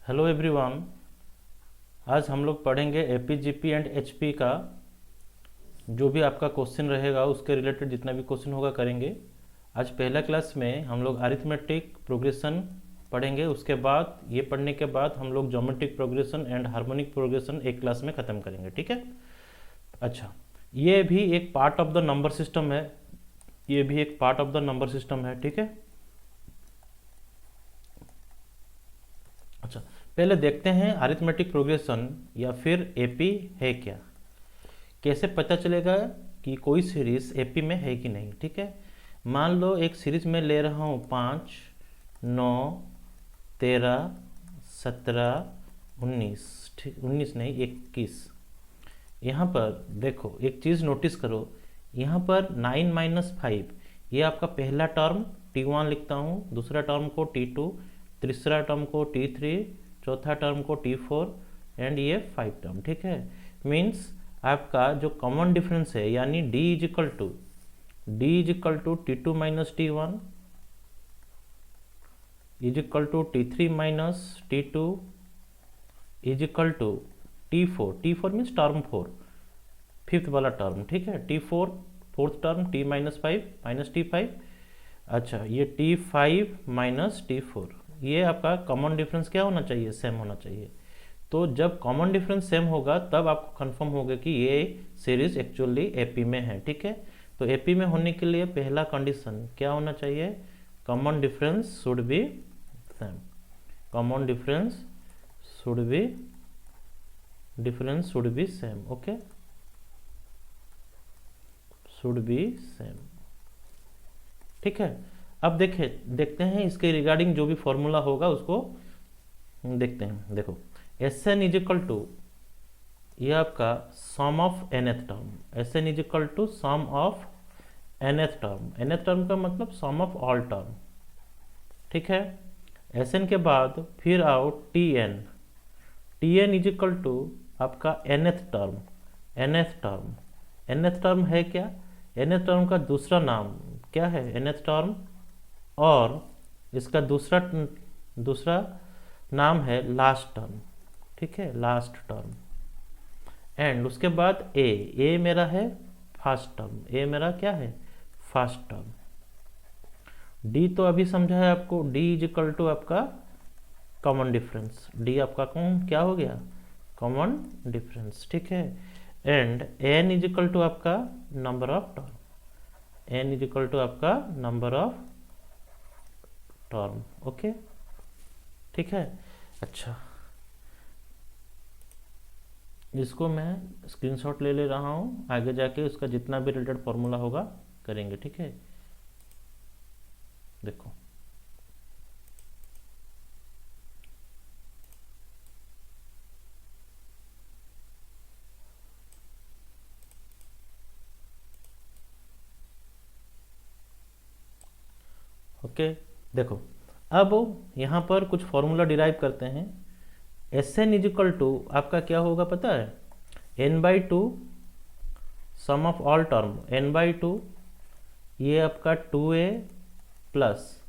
Hello everyone. आज हम लोग पढ़ेंगे एपी जीपी एंड एचपी का जो भी आपका क्वेश्चन रहेगा उसके रिलेटेड जितना भी क्वेश्चन होगा करेंगे। आज पहला क्लास में हम लोग अरिथमेटिक प्रोग्रेशन पढ़ेंगे। उसके बाद ये पढ़ने के बाद हम लोग geometric progression and harmonic progression एक क्लास में ख़त्म करेंगे। ठीक है। अच्छा, ये भी एक part of the number system है। ये भी एक part of the number system है। ठीक है। अच्छा, पहले देखते हैं अरिथमेटिक प्रोग्रेशन या फिर एपी है क्या। कैसे पता चलेगा कि कोई सीरीज एपी में है कि नहीं। ठीक है। मान लो एक सीरीज में ले रहा हूँ 5, 9, 13, 17, 19। ठीक, 19 नहीं 21। यहाँ पर देखो एक चीज़ नोटिस करो, यहाँ पर 9 - 5 ये आपका पहला टर्म T1 लिखता हूँ, दूसरा टर्म को T2, तीसरा टर्म को T3, चौथा टर्म को T4 एंड ये 5 टर्म। ठीक है। मीन्स आपका जो कॉमन डिफरेंस है यानी D is equal to T2 minus T1 is equal to T3 minus T2 is equal to T4 means term 4, fifth वाला टर्म। ठीक है। T4 fourth term, T minus 5 minus T5। अच्छा, ये T5 minus T4 ये आपका common difference क्या होना चाहिए, सेम होना चाहिए। तो जब कॉमन डिफरेंस सेम होगा तब आपको कंफर्म होगा कि ये सीरीज एक्चुअली एपी में है। ठीक है। तो एपी में होने के लिए पहला कंडीशन क्या होना चाहिए, common difference should be same. Common difference should be same. Okay, should be same. ठीक है। अब देखते हैं इसके रिगार्डिंग जो भी फॉर्मूला होगा उसको देखते हैं। देखो Sn इज इक्वल टू ये आपका sum of nth term, Sn is equal to sum of nth term. nth term का मतलब सम ऑफ ऑल टर्म। ठीक है। Sn के बाद फिर आओ Tn इज इक्वल टू आपका nth टर्म। nth टर्म है क्या, nth टर्म का दूसरा नाम क्या है, nth टर्म, और इसका दूसरा नाम है लास्ट टर्म। ठीक है, लास्ट टर्म। एंड उसके बाद ए मेरा है फर्स्ट टर्म, ए मेरा क्या है, फर्स्ट टर्म। डी तो अभी समझा है आपको, डी इज इक्वल टू आपका कॉमन डिफरेंस। डी आपका कौन क्या हो गया, कॉमन डिफरेंस। ठीक है। And N is equal to आपका number of term, N is equal to आपका नंबर ऑफ टर्म। ओके, ठीक है। अच्छा, इसको मैं स्क्रीनशॉट ले रहा हूँ, आगे जाके उसका जितना भी रिलेटेड फॉर्मूला होगा करेंगे। ठीक है। देखो ओके, देखो अब यहाँ पर कुछ फॉर्मूला डिराइव करते हैं। Sn इज इक्वल टू आपका क्या होगा पता है, n/2 some of all term, n/2 ये आपका 2a plus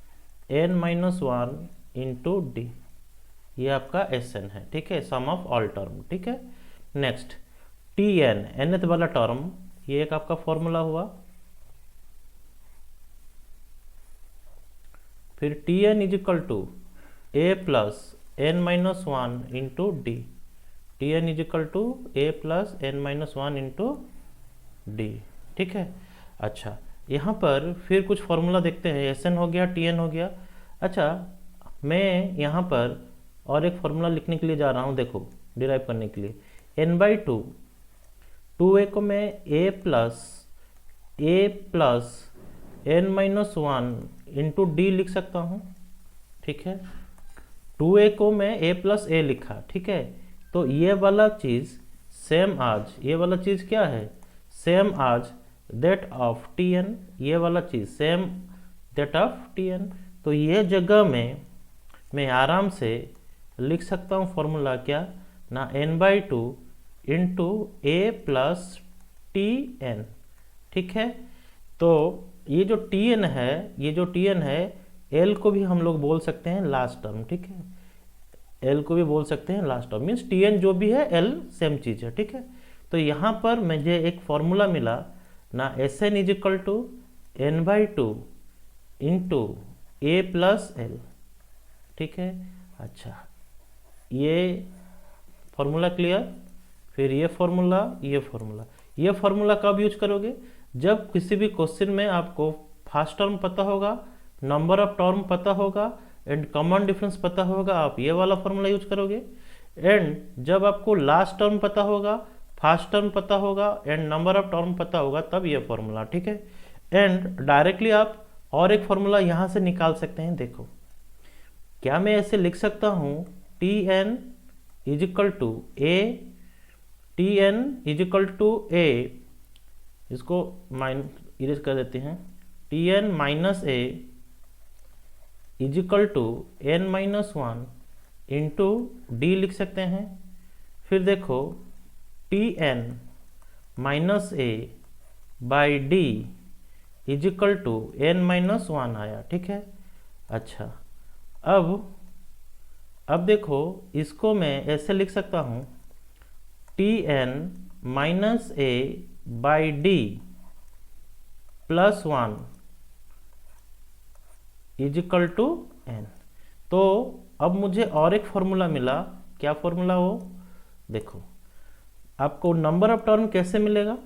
n-1 into D, ये आपका Sn है। ठीक है, सम ऑफ ऑल टर्म। ठीक है। नेक्स्ट Tn nth वाला टर्म, ये एक आपका फॉर्मूला हुआ। फिर Tn is equal to a plus n-1 into D, Tn is equal to a plus n-1 into D. ठीक है। अच्छा, यहाँ पर फिर कुछ फॉर्मूला देखते हैं। Sn हो गया, Tn हो गया। अच्छा, मैं यहाँ पर और एक फॉर्मूला लिखने के लिए जा रहा हूँ। देखो डिराइव करने के लिए n/2, 2a को मैं a plus n-1 into D लिख सकता हूँ। ठीक है। 2a को मैं a प्लस ए लिखा। ठीक है। तो ये वाला चीज़ सेम आज, ये वाला चीज़ क्या है, सेम आज दैट ऑफ Tn, ये वाला चीज़ सेम दैट ऑफ Tn। तो ये जगह में मैं आराम से लिख सकता हूँ फॉर्मूला क्या ना, n/2 into a plus Tn। ठीक है। तो ये जो Tn है, L को भी हम लोग बोल सकते हैं लास्ट टर्म। ठीक है। एल को भी बोल सकते हैं last term, means T N जो भी है एल सेम चीज़ है, ठीक है। तो यहाँ पर मुझे एक फॉर्मूला मिला ना, S N is equal to N by two into A plus L, ठीक है। अच्छा, ये फॉर्मूला क्लियर। फिर ये फॉर्मूला, ये फॉर्मूला कब यूज करोगे, जब किसी भी क्वेश्चन में आपको फर्स्ट टर्म पता होगा, नंबर ऑफ टर्म पता होगा एंड कॉमन डिफरेंस पता होगा, आप ये वाला फॉर्मूला यूज करोगे। एंड जब आपको लास्ट टर्म पता होगा, फर्स्ट टर्म पता होगा एंड नंबर ऑफ टर्म पता होगा, तब ये फॉर्मूला, ठीक है। एंड डायरेक्टली आप और एक फॉर्मूला यहाँ से निकाल सकते हैं। देखो, क्या मैं ऐसे लिख सकता हूँ, T N is equal to A, T N is equal to A, इसको इरेज कर देते हैं, T N minus A is equal to N minus one into D लिख सकते हैं। फिर देखो, T N minus A by D is equal to N minus one आया, ठीक है। अच्छा, अब देखो, इसको मैं ऐसे लिख सकता हूँ, T N minus A by D plus one is equal to N. तो अब मुझे और एक फॉर्मूला मिला, क्या फॉर्मूला हो, देखो, आपको नंबर ऑफ टर्म कैसे मिलेगा,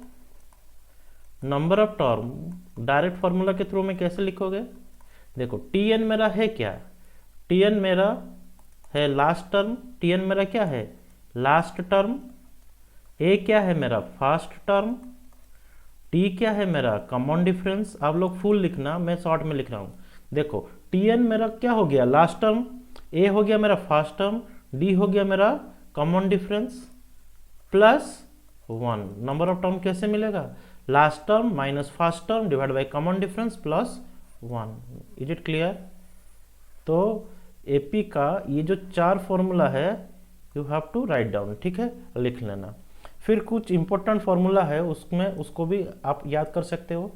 number of term direct formula के थ्रू में कैसे लिखोगे। देखो, टी एन मेरा है क्या, टी एन मेरा है लास्ट टर्म, टी एन मेरा क्या है लास्ट टर्म, ए क्या है मेरा फर्स्ट टर्म, टी क्या है मेरा कॉमन डिफरेंस। आप लोग फुल लिखना, मैं शॉर्ट में लिख रहा हूँ। देखो, टी एन मेरा क्या हो गया लास्ट टर्म, ए हो गया मेरा फर्स्ट टर्म, डी हो गया मेरा common difference, plus one. Number of term कैसे मिलेगा, last term minus first term divide by common difference plus one. Is it clear. तो एपी का ये जो चार फॉर्मूला है, you have to write down, ठीक है, लिख लेना। फिर कुछ इंपॉर्टेंट फॉर्मूला है उसमें, उसको भी आप याद कर सकते हो।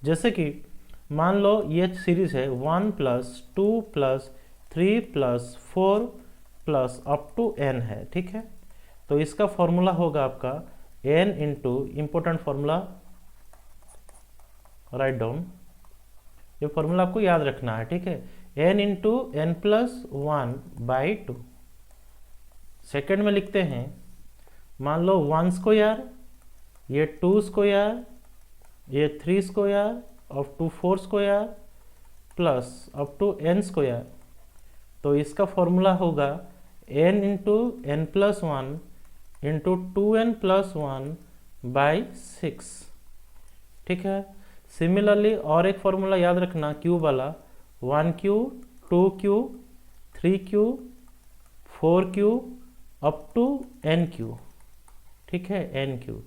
जैसे कि मान लो ये सीरीज है 1 plus 2 plus 3 plus 4 plus up to n है, ठीक है। तो इसका फॉर्मूला होगा आपका n into, important formula right down, ये फॉर्मूला आपको याद रखना है, ठीक है, n into n plus one by two. Second में लिखते हैं, मान लो 1 स्क्वायर, ये 2 स्क्वायर, ये 3 square up to 4 square plus up to n square. तो इसका फॉर्मूला होगा n into n plus one into 2n plus one by 6, ठीक है। सिमिलरली और एक फॉर्मूला याद रखना क्यूब वाला, 1 cube, 2 cube, 3 cube, 4 cube up to n cube, ठीक है, n क्यूब।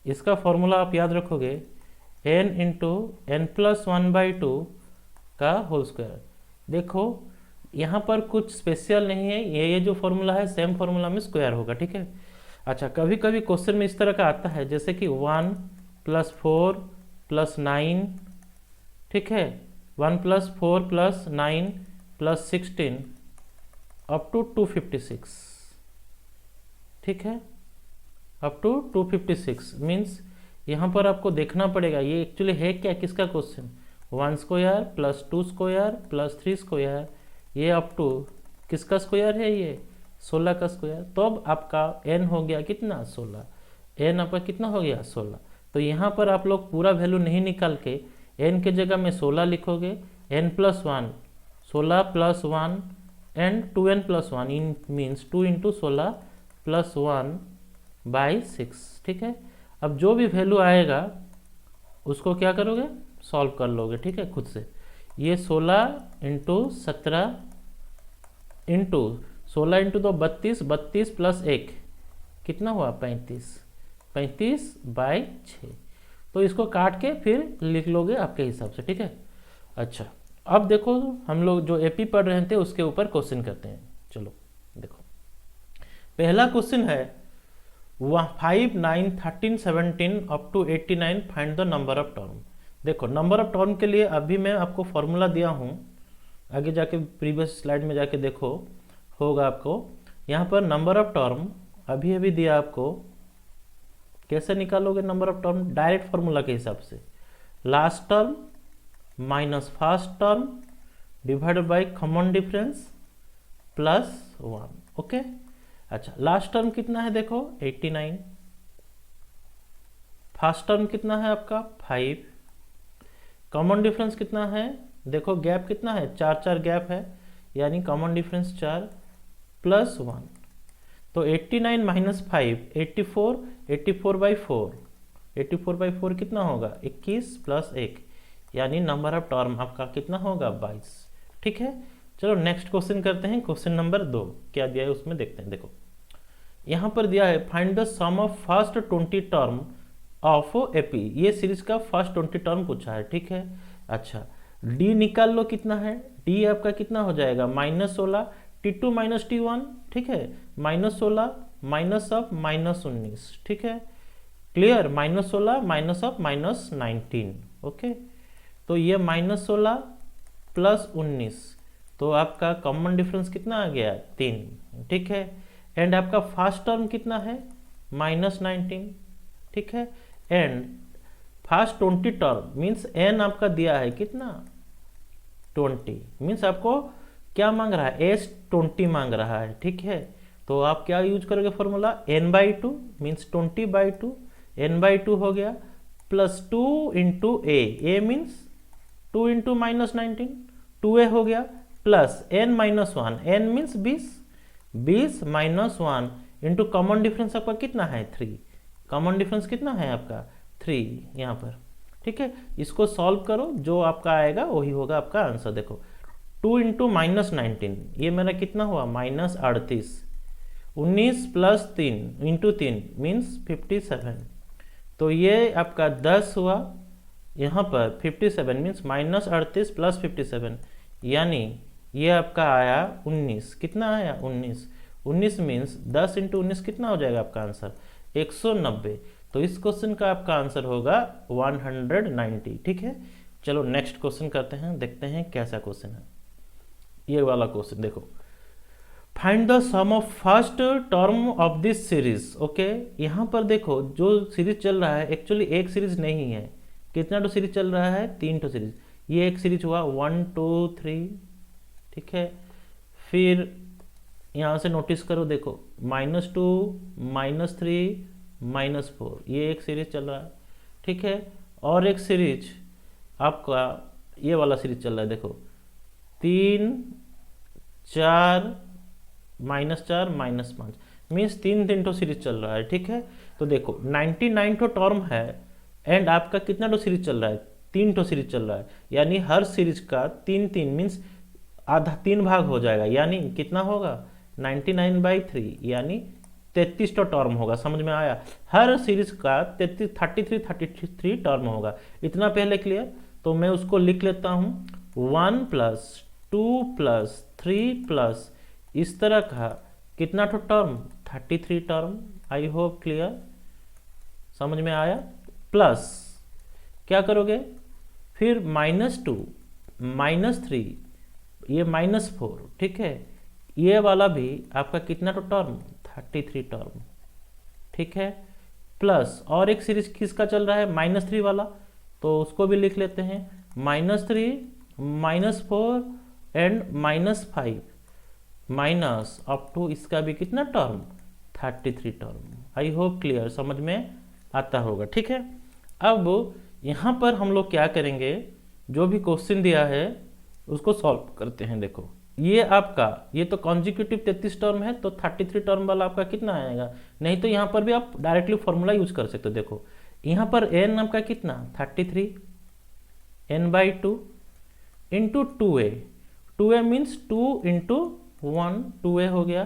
इसका फॉर्मूला आप याद रखोगे n into n plus one by two का होल स्क्वायर। देखो, यहाँ पर कुछ स्पेशल नहीं है, ये जो फॉर्मूला है सेम फॉर्मूला में स्क्वायर होगा, ठीक है। अच्छा, कभी कभी क्वेश्चन में इस तरह का आता है, जैसे कि 1 प्लस 4 प्लस 9, ठीक है, 1 plus 4 plus 9 plus 16 up to 256, ठीक है, अप टू 256। मीन्स यहाँ पर आपको देखना पड़ेगा ये एक्चुअली है क्या, किसका question, 1 square plus 2 square plus 3 square, ये अप टू किसका स्क्वायर है, ये 16 का स्क्वायर। तो अब आपका n हो गया कितना 16, n आपका कितना हो गया 16। तो यहाँ पर आप लोग पूरा वैल्यू नहीं निकाल के n के जगह में 16 लिखोगे, n plus one 16 plus one and 2n plus one, in means 2 into 16 plus one by 6, ठीक है। अब जो भी वैल्यू आएगा उसको क्या करोगे, सॉल्व कर लोगे, ठीक है, खुद से। ये 16 इंटू 17 इंटू 16 इंटू 2 32, 32 प्लस 1 कितना हुआ 35, 35 बाई 6। तो इसको काट के फिर लिख लोगे आपके हिसाब से, ठीक है। अच्छा, अब देखो, हम लोग जो एपी पढ़ रहे थे उसके ऊपर क्वेश्चन करते हैं। चलो देखो, पहला क्वेश्चन है 5, 9, 13, 17 up to 89 find the number of term. देखो, नंबर ऑफ टर्म के लिए अभी मैं आपको फॉर्मूला दिया हूँ, आगे जाके प्रीवियस स्लाइड में जाके देखो, होगा आपको यहाँ पर नंबर ऑफ टर्म अभी अभी दिया आपको, कैसे निकालोगे number of term? Direct formula के हिसाब से, last term minus first term divided bye common difference plus 1। Okay, अच्छा लास्ट टर्म कितना है देखो 89, फर्स्ट टर्म कितना है आपका 5, कॉमन डिफरेंस कितना है देखो, गैप कितना है 4 4 गैप है, यानी कॉमन डिफरेंस 4 प्लस 1। तो 89 माइनस 5 84, 84 बाई 4, 84 बाई 4 कितना होगा 21 प्लस 1, यानी नंबर ऑफ टर्म आपका कितना होगा 22। ठीक है, चलो नेक्स्ट क्वेश्चन करते हैं। क्वेश्चन नंबर 2 क्या दिया है उसमें देखते हैं। देखो यहाँ पर दिया है find the sum of first 20 term of AP, ये सीरीज का फर्स्ट 20 टर्म पूछा है। ठीक है, अच्छा डी निकाल लो कितना है, डी आपका कितना हो जाएगा -16, T2 माइनस T1, ठीक है, -16 माइनस ऑफ -19, ठीक है, क्लियर, -16 माइनस ऑफ -19। ओके, तो ये -16 प्लस 19, तो आपका कॉमन डिफरेंस कितना आ गया 3। ठीक है, एंड आपका फर्स्ट टर्म कितना है -19। ठीक है, and first 20 term means n आपका दिया है कितना 20, मीन्स आपको क्या मांग रहा है S20 मांग रहा है। ठीक है, तो आप क्या यूज करोगे फॉर्मूला n/2 मीन्स 20/2, n/2 हो गया प्लस 2 इंटू ए मीन्स 2 इंटू -19, 2a हो गया plus n-1, n means 20, 20 minus 1 into common difference आपका कितना है 3, कॉमन डिफरेंस कितना है आपका 3 यहाँ पर। ठीक है, इसको सॉल्व करो, जो आपका आएगा वही होगा आपका आंसर। देखो 2 इंटू -19, ये मेरा कितना हुआ -38, 19 प्लस 3 इंटू 3 मीन्स 57, तो ये आपका 10 हुआ, यहाँ पर 57 मीन्स -38 प्लस 57, यानी ये आपका आया 19। कितना आया 19, 19 मीन्स 10 इंटू 19 कितना हो जाएगा आपका आंसर 190। तो इस क्वेश्चन का आपका आंसर होगा 190। ठीक है, चलो नेक्स्ट क्वेश्चन करते हैं, देखते हैं कैसा क्वेश्चन है ये वाला क्वेश्चन। देखो find the sum of first term of this series. Okay, यहाँ पर देखो जो सीरीज चल रहा है एक्चुअली एक सीरीज नहीं है, कितना तो सीरीज चल रहा है 3 तो सीरीज, ये एक सीरीज हुआ 1 2 3। ठीक है, फिर यहाँ से नोटिस करो, देखो -2 -3 -4, ये एक सीरीज चल रहा है। ठीक है, और एक सीरीज आपका ये वाला सीरीज चल रहा है, देखो 3 4 -4 -5 मीन्स 3 तो सीरीज चल रहा है। ठीक है, तो देखो 99 तो टर्म है एंड आपका कितना तो सीरीज चल रहा है 3 तो सीरीज चल रहा है, यानी हर सीरीज का 3 मीन्स आधा 3 भाग हो जाएगा, यानी कितना होगा 99/3, यानी 33 तो टर्म होगा। समझ में आया, हर सीरीज का 33 टर्म होगा। इतना पहले क्लियर, तो मैं उसको लिख लेता हूँ 1 प्लस 2 प्लस 3 प्लस इस तरह का कितना तो term 33 term. I hope clear, समझ में आया। प्लस क्या करोगे फिर -2 -3 ये -4। ठीक है, ये वाला भी आपका कितना तो टर्म 33 टर्म। ठीक है, प्लस और एक सीरीज किसका चल रहा है -3 वाला, तो उसको भी लिख लेते हैं -3 -4 एंड -5 माइनस अप टू इसका भी कितना term 33 term. I hope clear, समझ में आता होगा। ठीक है, अब यहाँ पर हम लोग क्या करेंगे, जो भी क्वेश्चन दिया है उसको सॉल्व करते हैं। देखो ये आपका ये तो कॉन्जिक्यूटिव 33 टर्म है, तो 33 टर्म वाला आपका कितना आएगा, नहीं तो यहाँ पर भी आप डायरेक्टली फॉर्मूला यूज कर सकते हो। देखो यहाँ पर n आपका कितना 33 n/2 into 2a, 2a means 2 into 1 2a हो गया,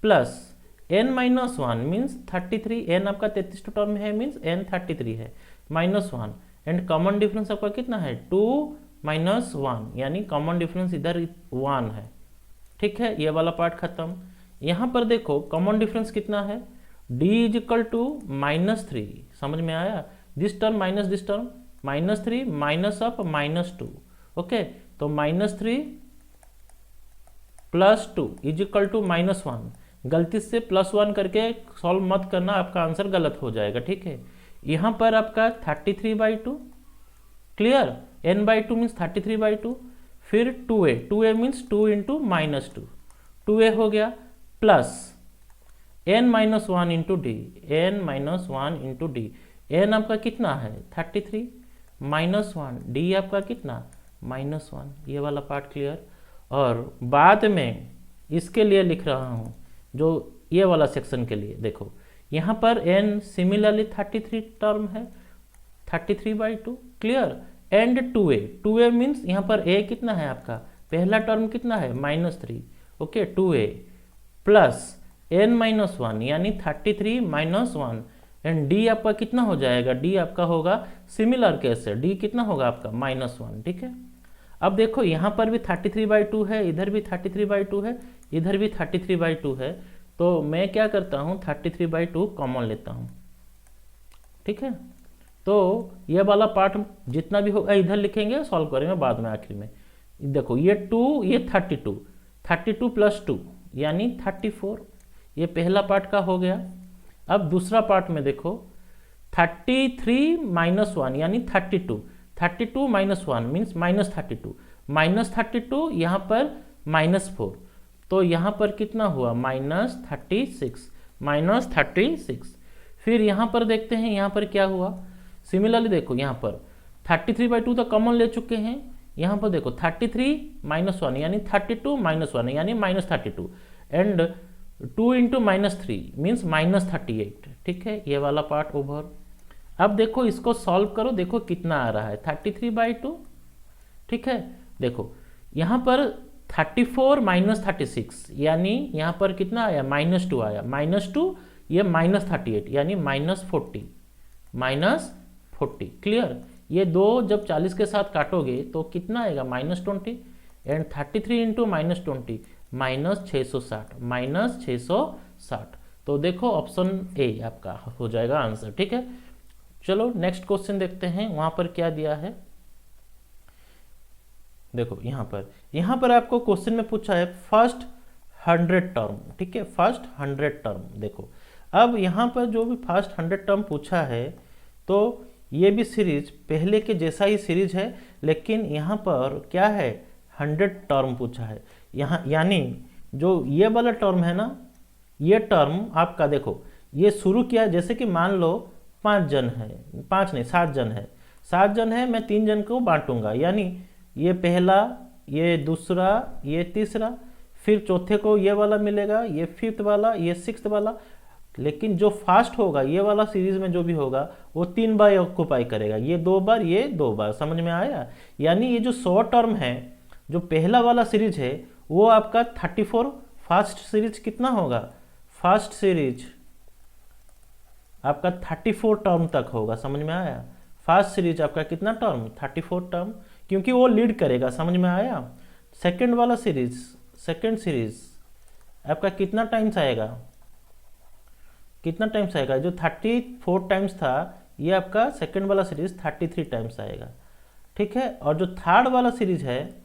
प्लस n-1 मीन्स 33, n आपका 33 टर्म है मीन्स n 33 है, -1 एंड कॉमन डिफरेंस आपका कितना है 2 -1, यानी कॉमन डिफरेंस इधर 1 है। ठीक है, ये वाला पार्ट खत्म। यहाँ पर देखो कॉमन डिफरेंस कितना है d = -3। समझ में आया, this term minus this term -3 minus of -2। Okay, तो -3 + 2 = -1, गलती से +1 करके सॉल्व मत करना, आपका आंसर गलत हो जाएगा, ठीक है। यहाँ पर आपका 33/2, क्लियर, n/2 मीन्स 33/2, फिर 2a, 2a means 2 into -2, 2a हो गया, plus n-1 into D, n-1 into D, n आपका कितना है 33, -1, डी आपका कितना -1, ये वाला पार्ट क्लियर। और बाद में इसके लिए लिख रहा हूँ, जो ये वाला सेक्शन के लिए, देखो यहाँ पर n सिमिलरली 33 टर्म है, 33/2, clear, and 2a, 2a means यहाँ पर a कितना है आपका, पहला टर्म कितना है -3, ओके, 2a प्लस n-1 यानी 33 -1, एंड d आपका कितना हो जाएगा, d आपका होगा सिमिलर कैसे, d कितना होगा आपका -1, ठीक है। अब देखो यहाँ पर भी 33/2 है, इधर भी 33/2 है, इधर भी 33/2 है, तो मैं क्या करता हूँ 33/2 कॉमन लेता हूँ, ठीक है। तो ये वाला पार्ट जितना भी होगा इधर लिखेंगे, सॉल्व करेंगे बाद में आखिर में। देखो ये 2, ये 32, 32 + 2 यानी 34, ये पहला पार्ट का हो गया। अब दूसरा पार्ट में देखो 33 - 1 यानी 32, 32 - 1 मीन्स -32, -32 यहाँ पर -4, तो यहाँ पर कितना हुआ -36, फिर यहाँ पर देखते हैं यहाँ पर क्या हुआ। सिमिलरली देखो यहाँ पर 33/2 तो कॉमन ले चुके हैं, यहाँ पर देखो 33 - 1 यानी 32 - 1 यानी -32, एंड 2 इंटू -3 मीन्स -38, ठीक है, ये वाला पार्ट ओवर। अब देखो इसको सॉल्व करो, देखो कितना आ रहा है 33/2, ठीक है। देखो यहाँ पर 34 - 36 यानी यहाँ पर कितना आया -2 आया, -2 ये -38 यानी -40, क्लियर। ये दो जब 40 के साथ काटोगे तो कितना आएगा -20, एंड 33 इंटू -20 -660, तो देखो ऑप्शन ए आपका हो जाएगा आंसर, ठीक है। चलो नेक्स्ट क्वेश्चन देखते हैं, वहां पर क्या दिया है। देखो यहाँ पर आपको क्वेश्चन में पूछा है फर्स्ट 100 टर्म, ठीक है, फर्स्ट 100 टर्म। देखो अब यहाँ पर जो भी फर्स्ट 100 टर्म पूछा है, तो ये भी सीरीज पहले के जैसा ही सीरीज है, लेकिन यहाँ पर क्या है 100 टर्म पूछा है। यहाँ यानी जो ये वाला टर्म है ना, ये टर्म आपका देखो ये शुरू किया, जैसे कि मान लो 5 जन है, 5 नहीं 7 जन है, 7 जन है, मैं 3 जन को बांटूंगा, यानी ये पहला, ये दूसरा, ये तीसरा, फिर चौथे को ये वाला मिलेगा, ये 5th वाला, ये 6th वाला, लेकिन जो फास्ट होगा ये वाला सीरीज में जो भी होगा वो 3 बार ऑक्यूपाई करेगा, ये 2 बार, ये 2 बार, समझ में आया। यानी ये जो 100 टर्म है, जो पहला वाला सीरीज है वो आपका 34, फास्ट सीरीज कितना होगा, फास्ट सीरीज आपका 34 टर्म तक होगा, समझ में आया। फास्ट सीरीज आपका कितना टर्म 34 टर्म, क्योंकि वो लीड करेगा, समझ में आया। सेकंड वाला सीरीज, सेकंड सीरीज आपका कितना टाइम्स आएगा, कितना टाइम्स आएगा, जो 34 टाइम्स था ये आपका सेकंड वाला सीरीज 33 टाइम्स आएगा, ठीक है। और जो थर्ड वाला सीरीज है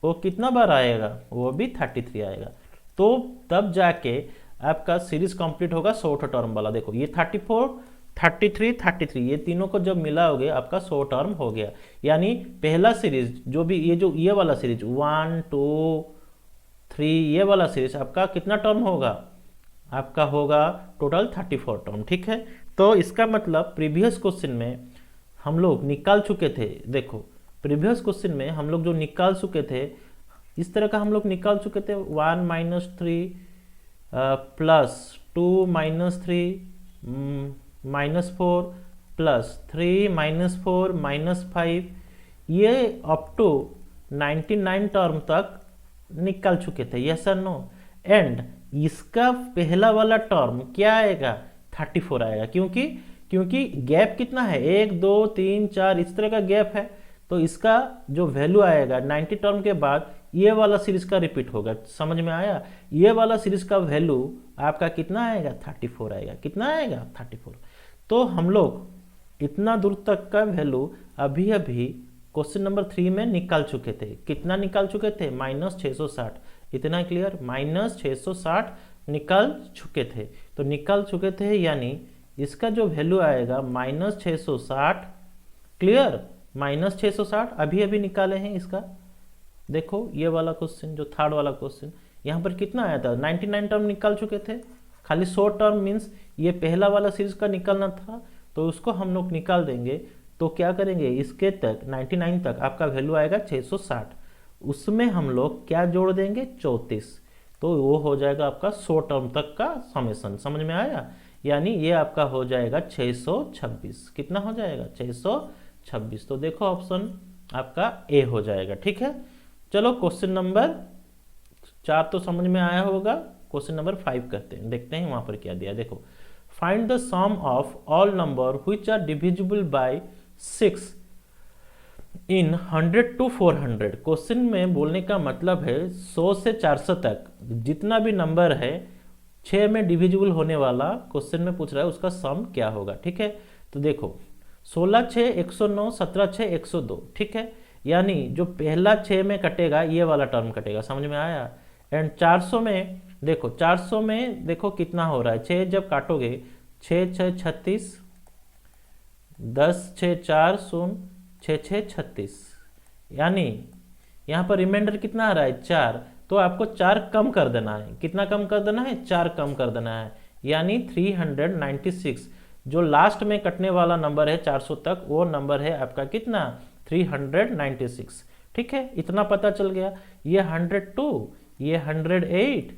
वो कितना बार आएगा, वो भी 33 आएगा, तो तब जाके आपका सीरीज कंप्लीट होगा 100 टर्म वाला। देखो ये 34, 33, 33 ये तीनों को जब मिलाओगे आपका 100 टर्म हो गया। यानी पहला सीरीज जो भी ये वाला सीरीज 1, 2, 3 ये वाला सीरीज आपका कितना टर्म होगा, आपका होगा टोटल 34 टर्म, ठीक है। तो इसका मतलब प्रीवियस क्वेश्चन में हम लोग निकाल चुके थे, देखो प्रीवियस क्वेश्चन में हम लोग जो निकाल चुके थे, इस तरह का हम लोग निकाल चुके थे 1 - 3 प्लस 2 - 3 -4 प्लस 3 -4 -5, ये अप टू 99 टर्म तक निकाल चुके थे, यस और नो। एंड इसका पहला वाला टर्म क्या आएगा 34 आएगा, क्योंकि गैप कितना है 1 2 3 4 इस तरह का गैप है, तो इसका जो वैल्यू आएगा 90 टर्म के बाद ये वाला सीरीज का रिपीट होगा, समझ में आया। ये वाला सीरीज का वैल्यू आपका कितना आएगा 34 आएगा, कितना आएगा 34। तो हम लोग इतना दूर तक का वैल्यू अभी अभी क्वेश्चन नंबर 3 में निकाल चुके थे। कितना निकाल चुके थे -660, इतना क्लियर। -660 निकाल चुके थे, तो निकाल चुके थे यानी इसका जो वैल्यू आएगा -660, क्लियर, -660 अभी अभी निकाले हैं इसका। देखो ये वाला क्वेश्चन, जो थर्ड वाला क्वेश्चन, यहाँ पर कितना आया था, 99 टर्म निकाल चुके थे, खाली 100 टर्म मीन्स ये पहला वाला सीरीज का निकालना था, तो उसको हम लोग निकाल देंगे। तो क्या करेंगे, इसके तक 99 तक आपका वैल्यू आएगा 660, उसमें हम लोग क्या जोड़ देंगे, 34, तो वो हो जाएगा आपका 100 टर्म तक का समेसन। समझ में आया, यानी ये आपका हो जाएगा 626। कितना हो जाएगा, 626। तो देखो ऑप्शन आपका ए हो जाएगा। ठीक है, चलो क्वेश्चन नंबर 4 तो समझ में आया होगा। क्वेश्चन नंबर 5 करते हैं, देखते हैं वहां पर क्या दिया। देखो, find the sum of all number which are divisible by 6 in 100 to 400। Question में बोलने का मतलब है 100 से 400 तक जितना भी नंबर है 6 में डिविजिबल होने वाला, क्वेश्चन में पूछ रहा है उसका सम क्या होगा। ठीक है, तो देखो 16 6 109, 17 6 102। ठीक है, यानी जो पहला 6 में कटेगा ये वाला टर्म कटेगा। समझ में आया। एंड 400 में देखो, 400 में देखो कितना हो रहा है, 6 जब काटोगे 6 6 36, 10 6 4 0, 6 6 36, यानी यहाँ पर रिमाइंडर कितना आ रहा है, 4। तो आपको 4 कम कर देना है। कितना कम कर देना है, 4 कम कर देना है, यानी 396। जो लास्ट में कटने वाला नंबर है 400 तक, वो नंबर है आपका कितना, 396। ठीक है, इतना पता चल गया। ये 102, ये 108,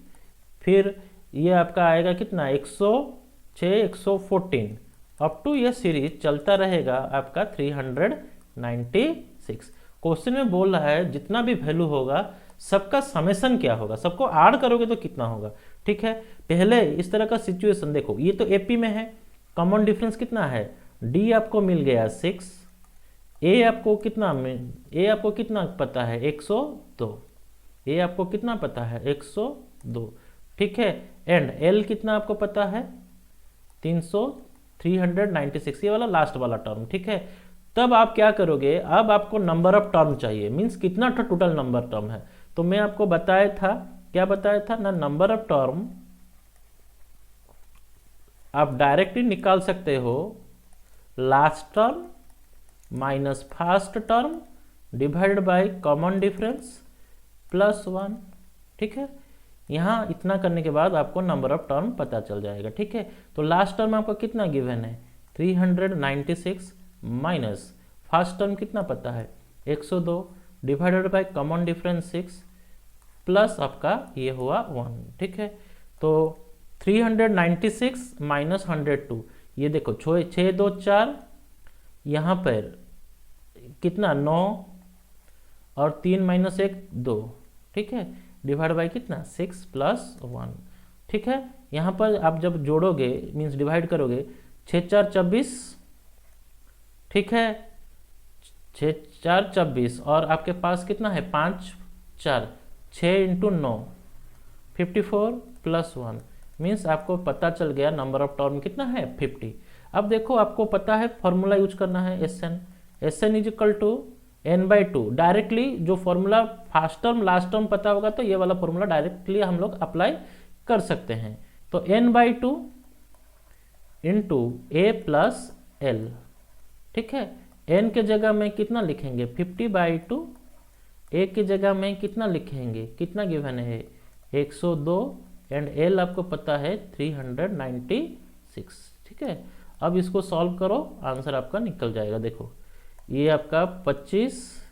फिर ये आपका आएगा कितना, 106 114, अप टू ये सीरीज चलता रहेगा आपका 396। क्वेश्चन में बोल रहा है जितना भी वैल्यू होगा सबका समेसन क्या होगा, सबको ऐड करोगे तो कितना होगा। ठीक है, पहले इस तरह का सिचुएशन देखो, ये तो एपी में है, कॉमन डिफरेंस कितना है, डी आपको मिल गया 6, ए आपको कितना पता है, 102, ए आपको कितना पता है, 102। ठीक है, एंड एल कितना आपको पता है, 396, ये वाला लास्ट वाला टर्म। ठीक है, तब आप क्या करोगे, अब आपको नंबर ऑफ टर्म चाहिए, मींस कितना टोटल नंबर टर्म है। तो मैं आपको बताया था, क्या बताया था ना, नंबर ऑफ टर्म आप डायरेक्टली निकाल सकते हो, last term minus first term divided bye common difference plus 1। ठीक है, यहाँ इतना करने के बाद आपको नंबर ऑफ टर्म पता चल जाएगा। ठीक है, तो लास्ट टर्म आपका कितना गिवन है, 396 माइनस फर्स्ट टर्म कितना पता है, 102 divided by common difference 6 plus आपका ये हुआ 1। ठीक है, तो 396 माइनस 102, ये देखो 6 2 4, यहाँ पर कितना 9 और 3 माइनस 1 2। ठीक है, डिवाइड बाई कितना 6 प्लस 1। ठीक है, यहाँ पर आप जब जोड़ोगे मीन्स डिवाइड करोगे, 6 4 24। ठीक है, 6 4 24 और आपके पास कितना है, 5 4, 6 इंटू 9 54 प्लस 1, मीन्स आपको पता चल गया नंबर ऑफ टर्म कितना है, 50। अब देखो आपको पता है फॉर्मूला यूज करना है, S N is equal to n/2। Directly जो formula first term last term पता होगा तो ये वाला फॉर्मूला डायरेक्टली हम लोग अप्लाई कर सकते हैं। तो n/2 into A plus L. ठीक है, n के जगह में कितना लिखेंगे, 50/2, ए की जगह में कितना लिखेंगे, कितना गिवन है, 102, एंड एल आपको पता है 396। ठीक है, अब इसको सॉल्व करो, आंसर आपका निकल जाएगा। देखो ये आपका 25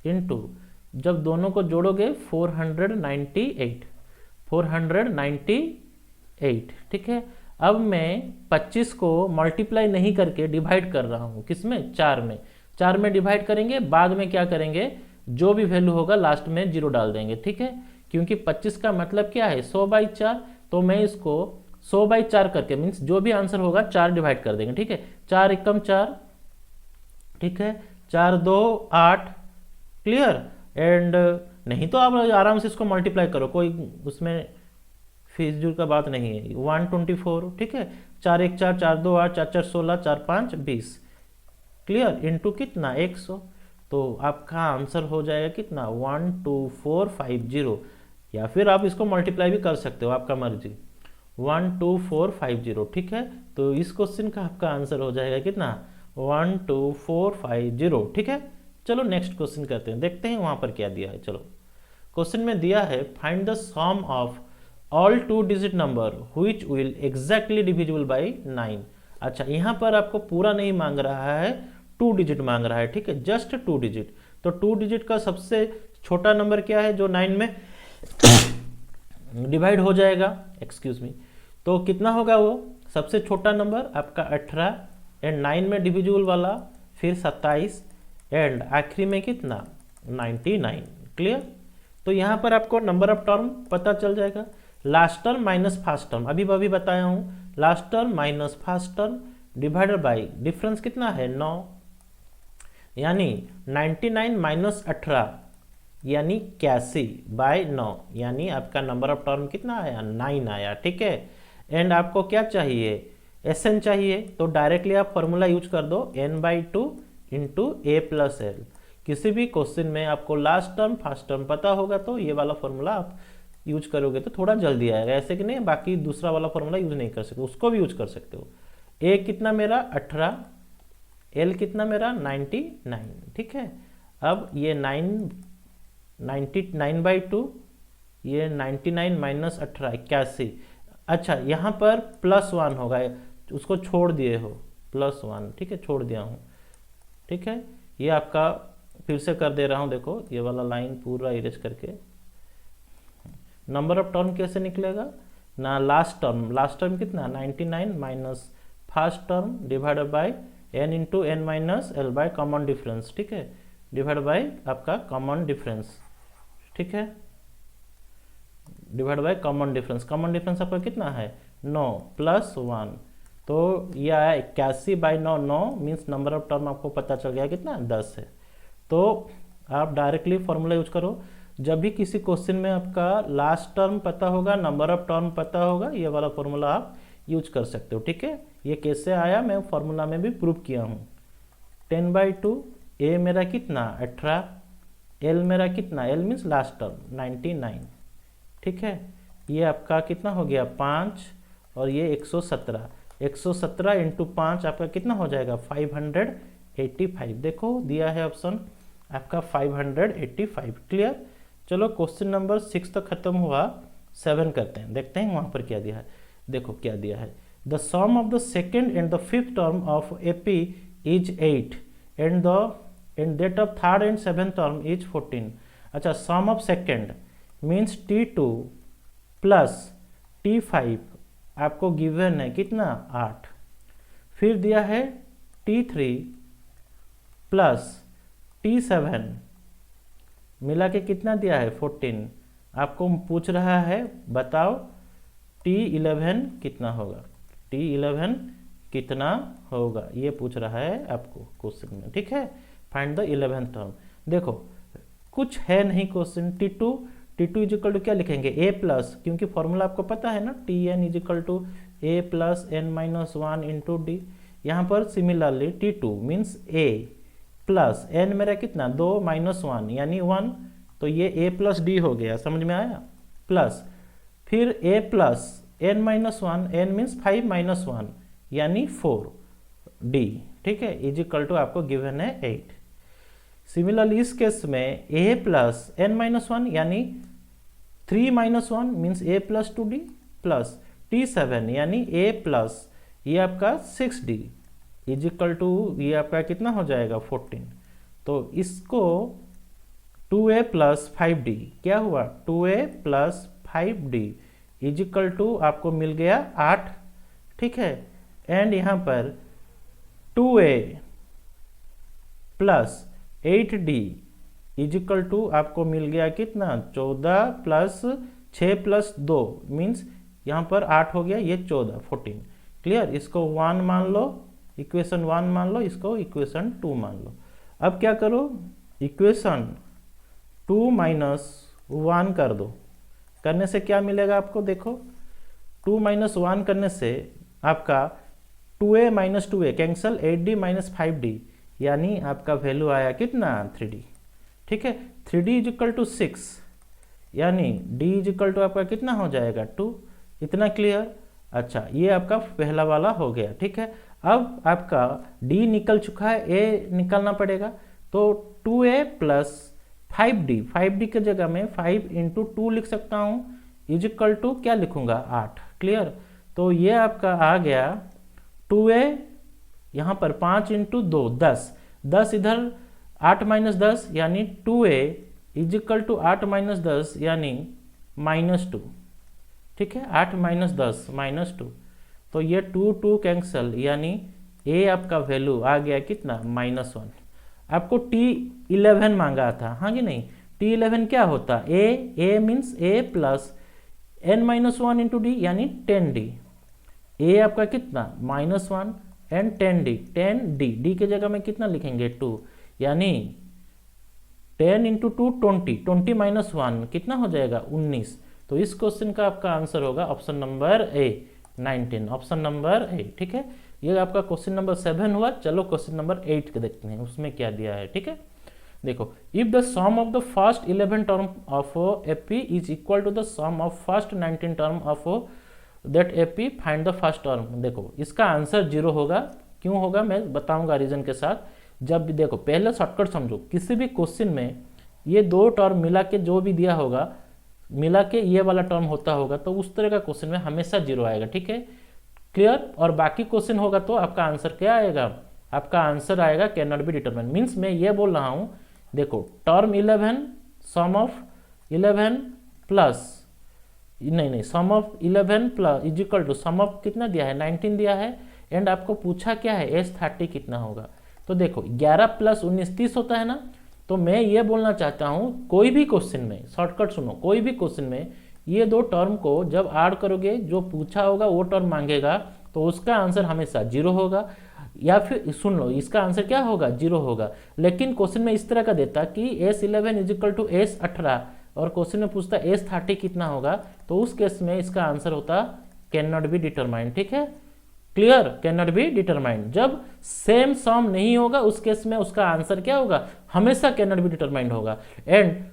इंटू, जब दोनों को जोड़ोगे 498। ठीक है, अब मैं 25 को मल्टीप्लाई नहीं करके डिवाइड कर रहा हूँ, किसमें, 4 में। 4 में डिवाइड करेंगे, बाद में क्या करेंगे, जो भी वैल्यू होगा लास्ट में 0 डाल देंगे। ठीक है, क्योंकि 25 का मतलब क्या है, 100/4, तो मैं इसको 100/4 करके मीन्स जो भी आंसर होगा 4 डिवाइड कर देंगे। ठीक है, 4 एकम 4, ठीक है, 4 2 8, क्लियर। एंड नहीं तो आप आराम से इसको मल्टीप्लाई करो, कोई उसमें फिजूल का बात नहीं है, 124। ठीक है, 4 1 4, 4 2 8, 4 4 16, 4 5 20, क्लियर, इंटू कितना 100। तो आपका आंसर हो जाएगा कितना, 12450। या फिर आप इसको मल्टीप्लाई भी कर सकते हो, आपका मर्जी। 12450, ठीक है। तो इस क्वेश्चन का आपका आंसर हो जाएगा कितना, 12450, ठीक है। चलो नेक्स्ट क्वेश्चन करते हैं, देखते हैं वहां पर क्या दिया है। चलो क्वेश्चन में दिया है find the sum of all 2 digit number which will exactly divisible by 9। अच्छा, यहाँ पर आपको पूरा नहीं मांग रहा है, 2 डिजिट मांग रहा है, ठीक है, जस्ट 2 डिजिट। तो 2 डिजिट का सबसे छोटा नंबर क्या है जो 9 में डिवाइड हो जाएगा, एक्सक्यूज मी। तो कितना होगा वो सबसे छोटा नंबर आपका 18, एंड 9 में डिविजिबल वाला फिर 27, एंड आखिरी में कितना 99। क्लियर। तो यहाँ पर आपको नंबर ऑफ टर्म पता चल जाएगा, last term minus first term, अभी बताया हूँ, last term minus first term divided by difference कितना है 9, यानी 99 माइनस 18 यानी 81 बाय 9, यानी आपका नंबर ऑफ टर्म कितना आया 9 आया, ठीक है। एंड आपको क्या चाहिए, एसएन चाहिए, तो डायरेक्टली आप फॉर्मूला यूज कर दो n/2 into A plus L. किसी भी क्वेश्चन में आपको लास्ट टर्म फर्स्ट टर्म पता होगा तो ये वाला फॉर्मूला आप यूज करोगे तो थोड़ा जल्दी आएगा, ऐसे कि नहीं बाकी दूसरा वाला फॉर्मूला यूज नहीं कर सकते, उसको भी यूज कर सकते हो। ए कितना मेरा 18, एल कितना मेरा 99, ठीक है। अब ये 99/2, ये 99 माइनस 18 81। अच्छा, यहाँ पर +1 होगा, उसको छोड़ दिए हो +1, ठीक है, छोड़ दिया हूँ, ठीक है। ये आपका फिर से कर दे रहा हूँ, देखो ये वाला लाइन पूरा इरेज करके। नंबर ऑफ टर्म कैसे निकलेगा ना, लास्ट टर्म कितना 99 minus first term divided by n into n minus l by common difference, ठीक है, डिवाइड बाय आपका कॉमन डिफरेंस, ठीक है, डिवाइड बाय कॉमन डिफरेंस आपका कितना है 9 प्लस 1, तो ये आया 81/9, 9 मीन्स नंबर ऑफ टर्म आपको पता चल गया कितना 10 है। तो आप डायरेक्टली फॉर्मूला यूज करो, जब भी किसी क्वेश्चन में आपका लास्ट टर्म पता होगा, नंबर ऑफ टर्म पता होगा, ये वाला फॉर्मूला आप यूज कर सकते हो, ठीक है। ये कैसे आया मैं फॉर्मूला में भी प्रूव किया हूँ। 10/2, ए मेरा कितना 18, एल मेरा कितना, एल मीन्स लास्ट टर्म 99, ठीक है। ये आपका कितना हो गया 5, और ये 117, 117 इंटू 5 आपका कितना हो जाएगा 585। देखो दिया है ऑप्शन आपका 585। क्लियर। चलो क्वेश्चन नंबर 6 तो खत्म हुआ, 7 करते हैं, देखते हैं वहां पर क्या दिया है। देखो क्या दिया है, the sum of the second and the fifth term of AP is 8 and that of third and seventh term is 14। अच्छा, sum of second means T2 plus T5 आपको गिवन है कितना 8, फिर दिया है T3 प्लस T7 मिला के कितना दिया है 14। आपको पूछ रहा है बताओ T11 कितना होगा, T11 कितना होगा, ये पूछ रहा है आपको क्वेश्चन में, ठीक है। Find the 11th term. देखो कुछ है नहीं question, T2 is equal to क्या लिखेंगे A प्लस, क्योंकि फॉर्मूला आपको पता है ना, Tn is equal to A plus n minus 1 into D. यहाँ पर similarly T2 means A plus n मेरा कितना 2 माइनस 1 यानी 1, तो ये A प्लस डी हो गया, समझ में आया। प्लस फिर A plus n minus 1, n means 5 minus 1 यानी 4D, ठीक है, इज इक्वल टू आपको गिवन है 8। सिमिलरली इस केस में A प्लस n माइनस 1 यानी 3 minus 1 means A plus 2D plus T7 यानी A प्लस ये आपका 6D इज इक्वल टू ये आपका कितना हो जाएगा 14। तो इसको 2A प्लस 5D क्या हुआ 2A plus 5D is equal to आपको मिल गया 8, ठीक है। एंड यहाँ पर 2A plus 8D is equal to आपको मिल गया कितना 14 प्लस 6 प्लस 2 मीन्स यहाँ पर 8 हो गया, ये 14 14। क्लियर। इसको 1 मान लो, इक्वेशन 1 मान लो, इसको इक्वेशन 2 मान लो। अब क्या करो, इक्वेशन 2 माइनस 1 कर दो, करने से क्या मिलेगा आपको, देखो 2 माइनस 1 करने से आपका 2A minus 2A cancel 8D minus 5D यानी आपका वैल्यू आया कितना 3D, ठीक है। 3D इज इक्वल टू 6 यानी d इज इक्वल टू आपका कितना हो जाएगा 2। इतना क्लियर। अच्छा, ये आपका पहला वाला हो गया, ठीक है। अब आपका d निकल चुका है, a निकलना पड़ेगा, तो 2a प्लस 5d की जगह में 5 इंटू 2 लिख सकता हूँ, इज इक्वल टू क्या लिखूंगा 8। क्लियर। तो ये आपका आ गया 2a, यहाँ पर 5 इंटू 2 10 इधर 8 माइनस 10 यानी 2a is equal to 8 minus 10 यानी -2। ठीक है, 8 माइनस 10 -2, तो ये 2 कैंसल, यानी a आपका वैल्यू आ गया कितना -1। आपको T11 मांगा था, हाँ कि नहीं। T11 क्या होता है, a means a plus n-1 into d यानी 10d। a आपका कितना -1 एंड 10d d की जगह में कितना लिखेंगे 2, यानी 10 इंटू 2 20 माइनस 1 कितना हो जाएगा 19। तो इस क्वेश्चन का आपका आंसर होगा ऑप्शन नंबर ए 19, ऑप्शन नंबर ए। ठीक है, ये आपका क्वेश्चन नंबर 7 हुआ। चलो क्वेश्चन नंबर 8 के देखते हैं, उसमें क्या दिया है। ठीक है, देखो, if the sum of the first 11 term of AP is equal to the sum of first 19 term of that AP, find the first term. देखो, इसका आंसर 0 होगा। क्यों होगा मैं बताऊंगा रीजन के साथ। जब भी देखो, पहले शॉर्टकट समझो, किसी भी क्वेश्चन में ये दो टर्म मिला के जो भी दिया होगा, मिला के ये वाला टर्म होता होगा, तो उस तरह का क्वेश्चन में हमेशा 0 आएगा। ठीक है, क्लियर। और बाकी क्वेश्चन होगा तो आपका आंसर क्या आएगा, आपका आंसर आएगा can not be determined. Means मैं ये बोल रहा हूँ, देखो, टर्म 11 सम ऑफ 11 प्लस नहीं sum of 11 plus is equal to sum of कितना दिया है 19 दिया है, एंड आपको पूछा क्या है S30 कितना होगा। तो देखो 11 प्लस 19 30 होता है ना। तो मैं ये बोलना चाहता हूँ, कोई भी क्वेश्चन में, शॉर्टकट सुनो, कोई भी क्वेश्चन में ये दो टर्म को जब ऐड करोगे, जो पूछा होगा वो टर्म मांगेगा, तो उसका आंसर हमेशा 0 होगा। या फिर सुन लो, इसका आंसर क्या होगा 0 होगा। लेकिन क्वेश्चन में इस तरह का देता कि S11 is equal to S18 और क्वेश्चन में पूछता S30 कितना होगा, तो उस केस में इसका आंसर होता कैन नॉट बी डिटरमाइंड। ठीक है, clear, can not be determined. जब सेम सम नहीं होगा उस केस में उसका आंसर क्या होगा, हमेशा कैन नॉट बी डिटरमाइंड होगा। एंड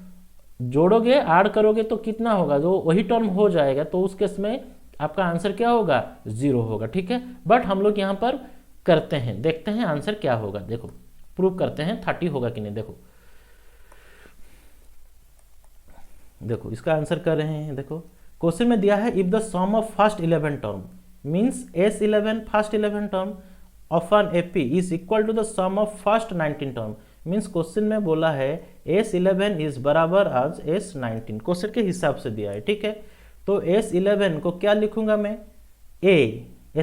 जोड़ोगे ऐड करोगे तो कितना होगा, जो वही टर्म हो जाएगा, तो उस केस में आपका आंसर क्या होगा 0 होगा। ठीक है, बट हम लोग यहाँ पर करते हैं, देखते हैं आंसर क्या होगा। देखो, प्रूव करते हैं 30 होगा कि नहीं। देखो देखो इसका आंसर कर रहे हैं। देखो क्वेश्चन में दिया है, if the sum of first 11 term means S11 first 11 term of an AP is equal to the sum of first 19 term. Means question में बोला है S11 इज बराबर आज S19, क्वेश्चन के हिसाब से दिया है। ठीक है, तो S11 को क्या लिखूंगा मैं,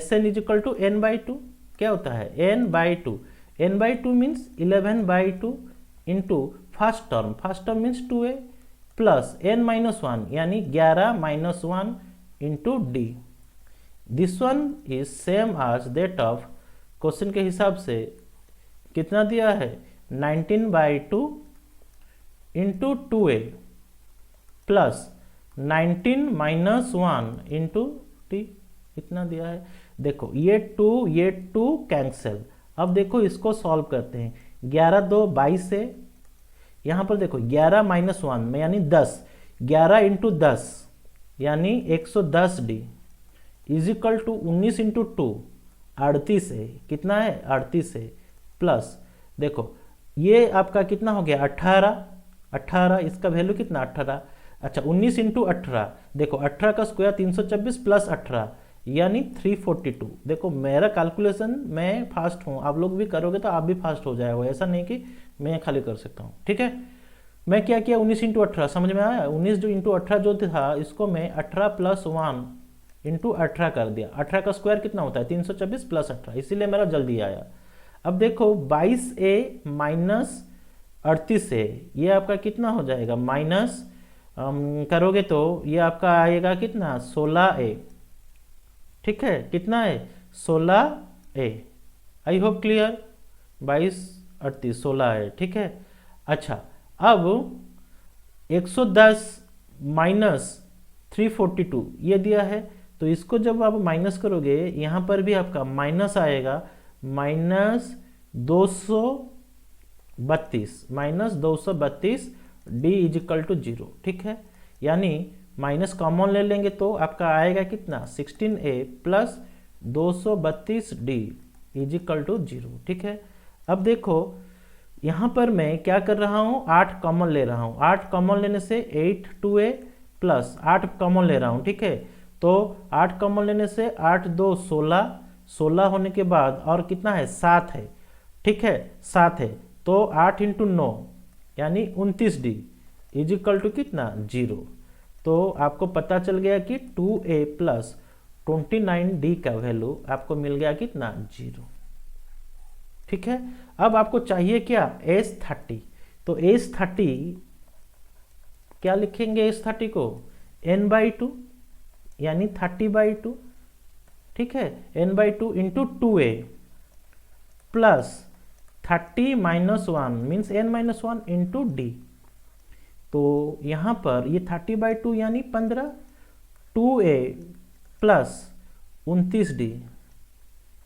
Sn is equal to n/2। क्या होता है n/2, n/2 means 11/2 into first term means 2a plus n-1 यानी 11 - 1 into D. This one is same आज दैट ऑफ, क्वेश्चन के हिसाब से कितना दिया है 19/2 into 2a plus 19 - 1 into T, इतना दिया है। देखो ये 2 कैंसिल। अब देखो इसको सॉल्व करते हैं, 11 2 22 से, यहाँ पर देखो 11 - 1 में यानी 10, 11 इंटू 10 यानी 110d is equal to 19 into 2 38 है, कितना है 38 है, प्लस देखो ये आपका कितना हो गया 18, इसका वैल्यू कितना 18। अच्छा 19 इंटू 18, देखो 18 का स्क्वायर 324 प्लस 18 यानी 342। देखो मेरा कैलकुलेशन, मैं फास्ट हूँ, आप लोग भी करोगे तो आप भी फास्ट हो जाएगा, ऐसा नहीं कि मैं खाली कर सकता हूँ। ठीक है, मैं क्या किया 19 इंटू 18, समझ में आया। 19 जो इंटू 18 जो था, इसको मैं 18 प्लस 1 इंटू 18 कर दिया। 18 का स्क्वायर कितना होता है 324 प्लस 18, इसीलिए मेरा जल्दी आया। अब देखो 22a माइनस 38a, ये आपका कितना हो जाएगा माइनस करोगे तो ये आपका आएगा कितना 16a। ठीक है, कितना है 16a। आई होप क्लियर, 22 38 16 है। ठीक है, अच्छा अब 110 माइनस 342 ये दिया है, तो इसको जब आप माइनस करोगे यहाँ पर भी आपका माइनस आएगा, -232 डी इज इक्वल टू 0। ठीक है, यानी माइनस कॉमन ले लेंगे तो आपका आएगा कितना 16a plus 232d is equal to 0। ठीक है, अब देखो यहाँ पर मैं क्या कर रहा हूँ, 8 कॉमन ले रहा हूँ। 8 कॉमन लेने से 8 प्लस 8 कॉमन ले रहा हूँ। ठीक है, तो 8 कॉमन लेने से 8 2 16, 16 होने के बाद और कितना है 7 है। ठीक है, 7 है तो 8 इंटू 9 यानी 29d इज इक्वल टू कितना 0। तो आपको पता चल गया कि 2a प्लस 29d का वैल्यू आपको मिल गया कितना 0। ठीक है, अब आपको चाहिए क्या S30, तो S30 क्या लिखेंगे, S30 को n/2 यानी 30/2। ठीक है, n/2 into 2a plus 30 minus 1 means n-1 into d। तो यहाँ पर ये 30/2 यानी 15, 2a plus 29d,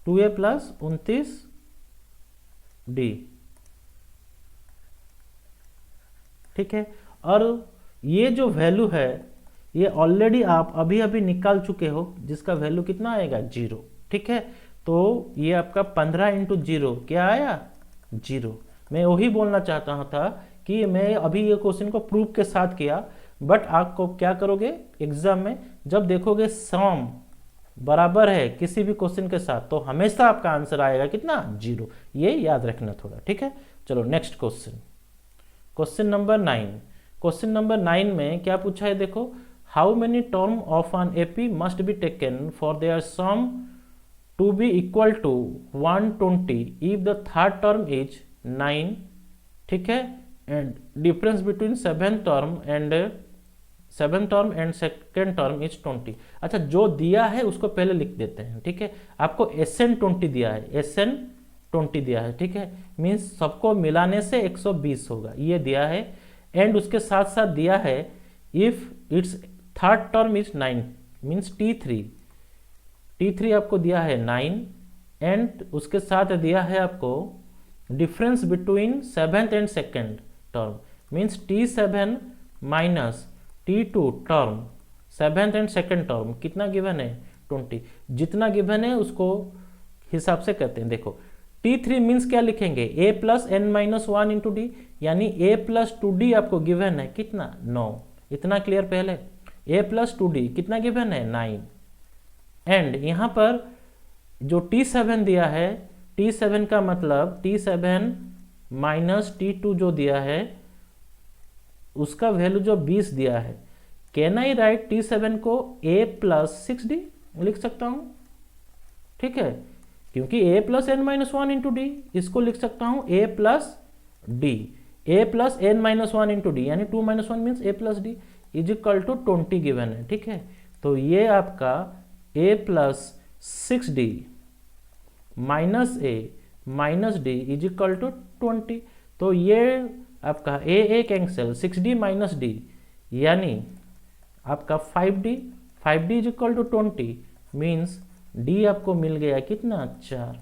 2a plus 29d। ठीक है, और ये जो वैल्यू है ये ऑलरेडी आप अभी अभी निकाल चुके हो, जिसका वैल्यू कितना आएगा 0। ठीक है, तो ये आपका 15 इंटू 0 क्या आया 0। मैं वही बोलना चाहता था कि मैं अभी ये क्वेश्चन को प्रूफ के साथ किया, बट आपको क्या करोगे एग्जाम में जब देखोगे सम बराबर है किसी भी क्वेश्चन के साथ तो हमेशा आपका आंसर आएगा कितना 0। ये याद रखना थोड़ा। ठीक है, चलो next question, question number 9। Question number 9 में क्या पूछा है देखो, how many term of an AP must be taken for their sum to be equal to 120 if the third term is 9। ठीक है, and difference between seventh term and second term is 20। अच्छा, जो दिया है उसको पहले लिख देते हैं। ठीक है, आपको SN20 दिया है, SN20 दिया है। ठीक है, मीन्स सबको मिलाने से 120 होगा, ये दिया है। एंड उसके साथ साथ दिया है if it's third term is 9 means T3 आपको दिया है 9, एंड उसके साथ दिया है आपको difference between seventh and second term means T7 minus T2 term, seventh and second term कितना गिवन है 20। जितना गिवन है उसको हिसाब से करते हैं। देखो T3 मीन्स क्या लिखेंगे a plus n-1 into d, यानी a प्लस 2d आपको गिवन है कितना 9। इतना क्लियर पहले, a प्लस 2d कितना गिवन है 9। एंड यहाँ पर जो T7 दिया है, T7 का मतलब T7 माइनस T2 जो दिया है उसका वैल्यू जो 20 दिया है। कैन आई राइट T7 को a प्लस 6d लिख सकता हूँ। ठीक है, क्योंकि a plus n-1 into D, इसको लिख सकता हूँ a plus d, a plus n-1 into d यानी 2 - 1 means a plus d is equal to 20 given है। ठीक है, तो ये आपका a plus 6d minus a minus d is equal to 20। तो ये आपका a cancel 6d minus D यानी आपका 5d is equal to 20 means d आपको मिल गया कितना 4,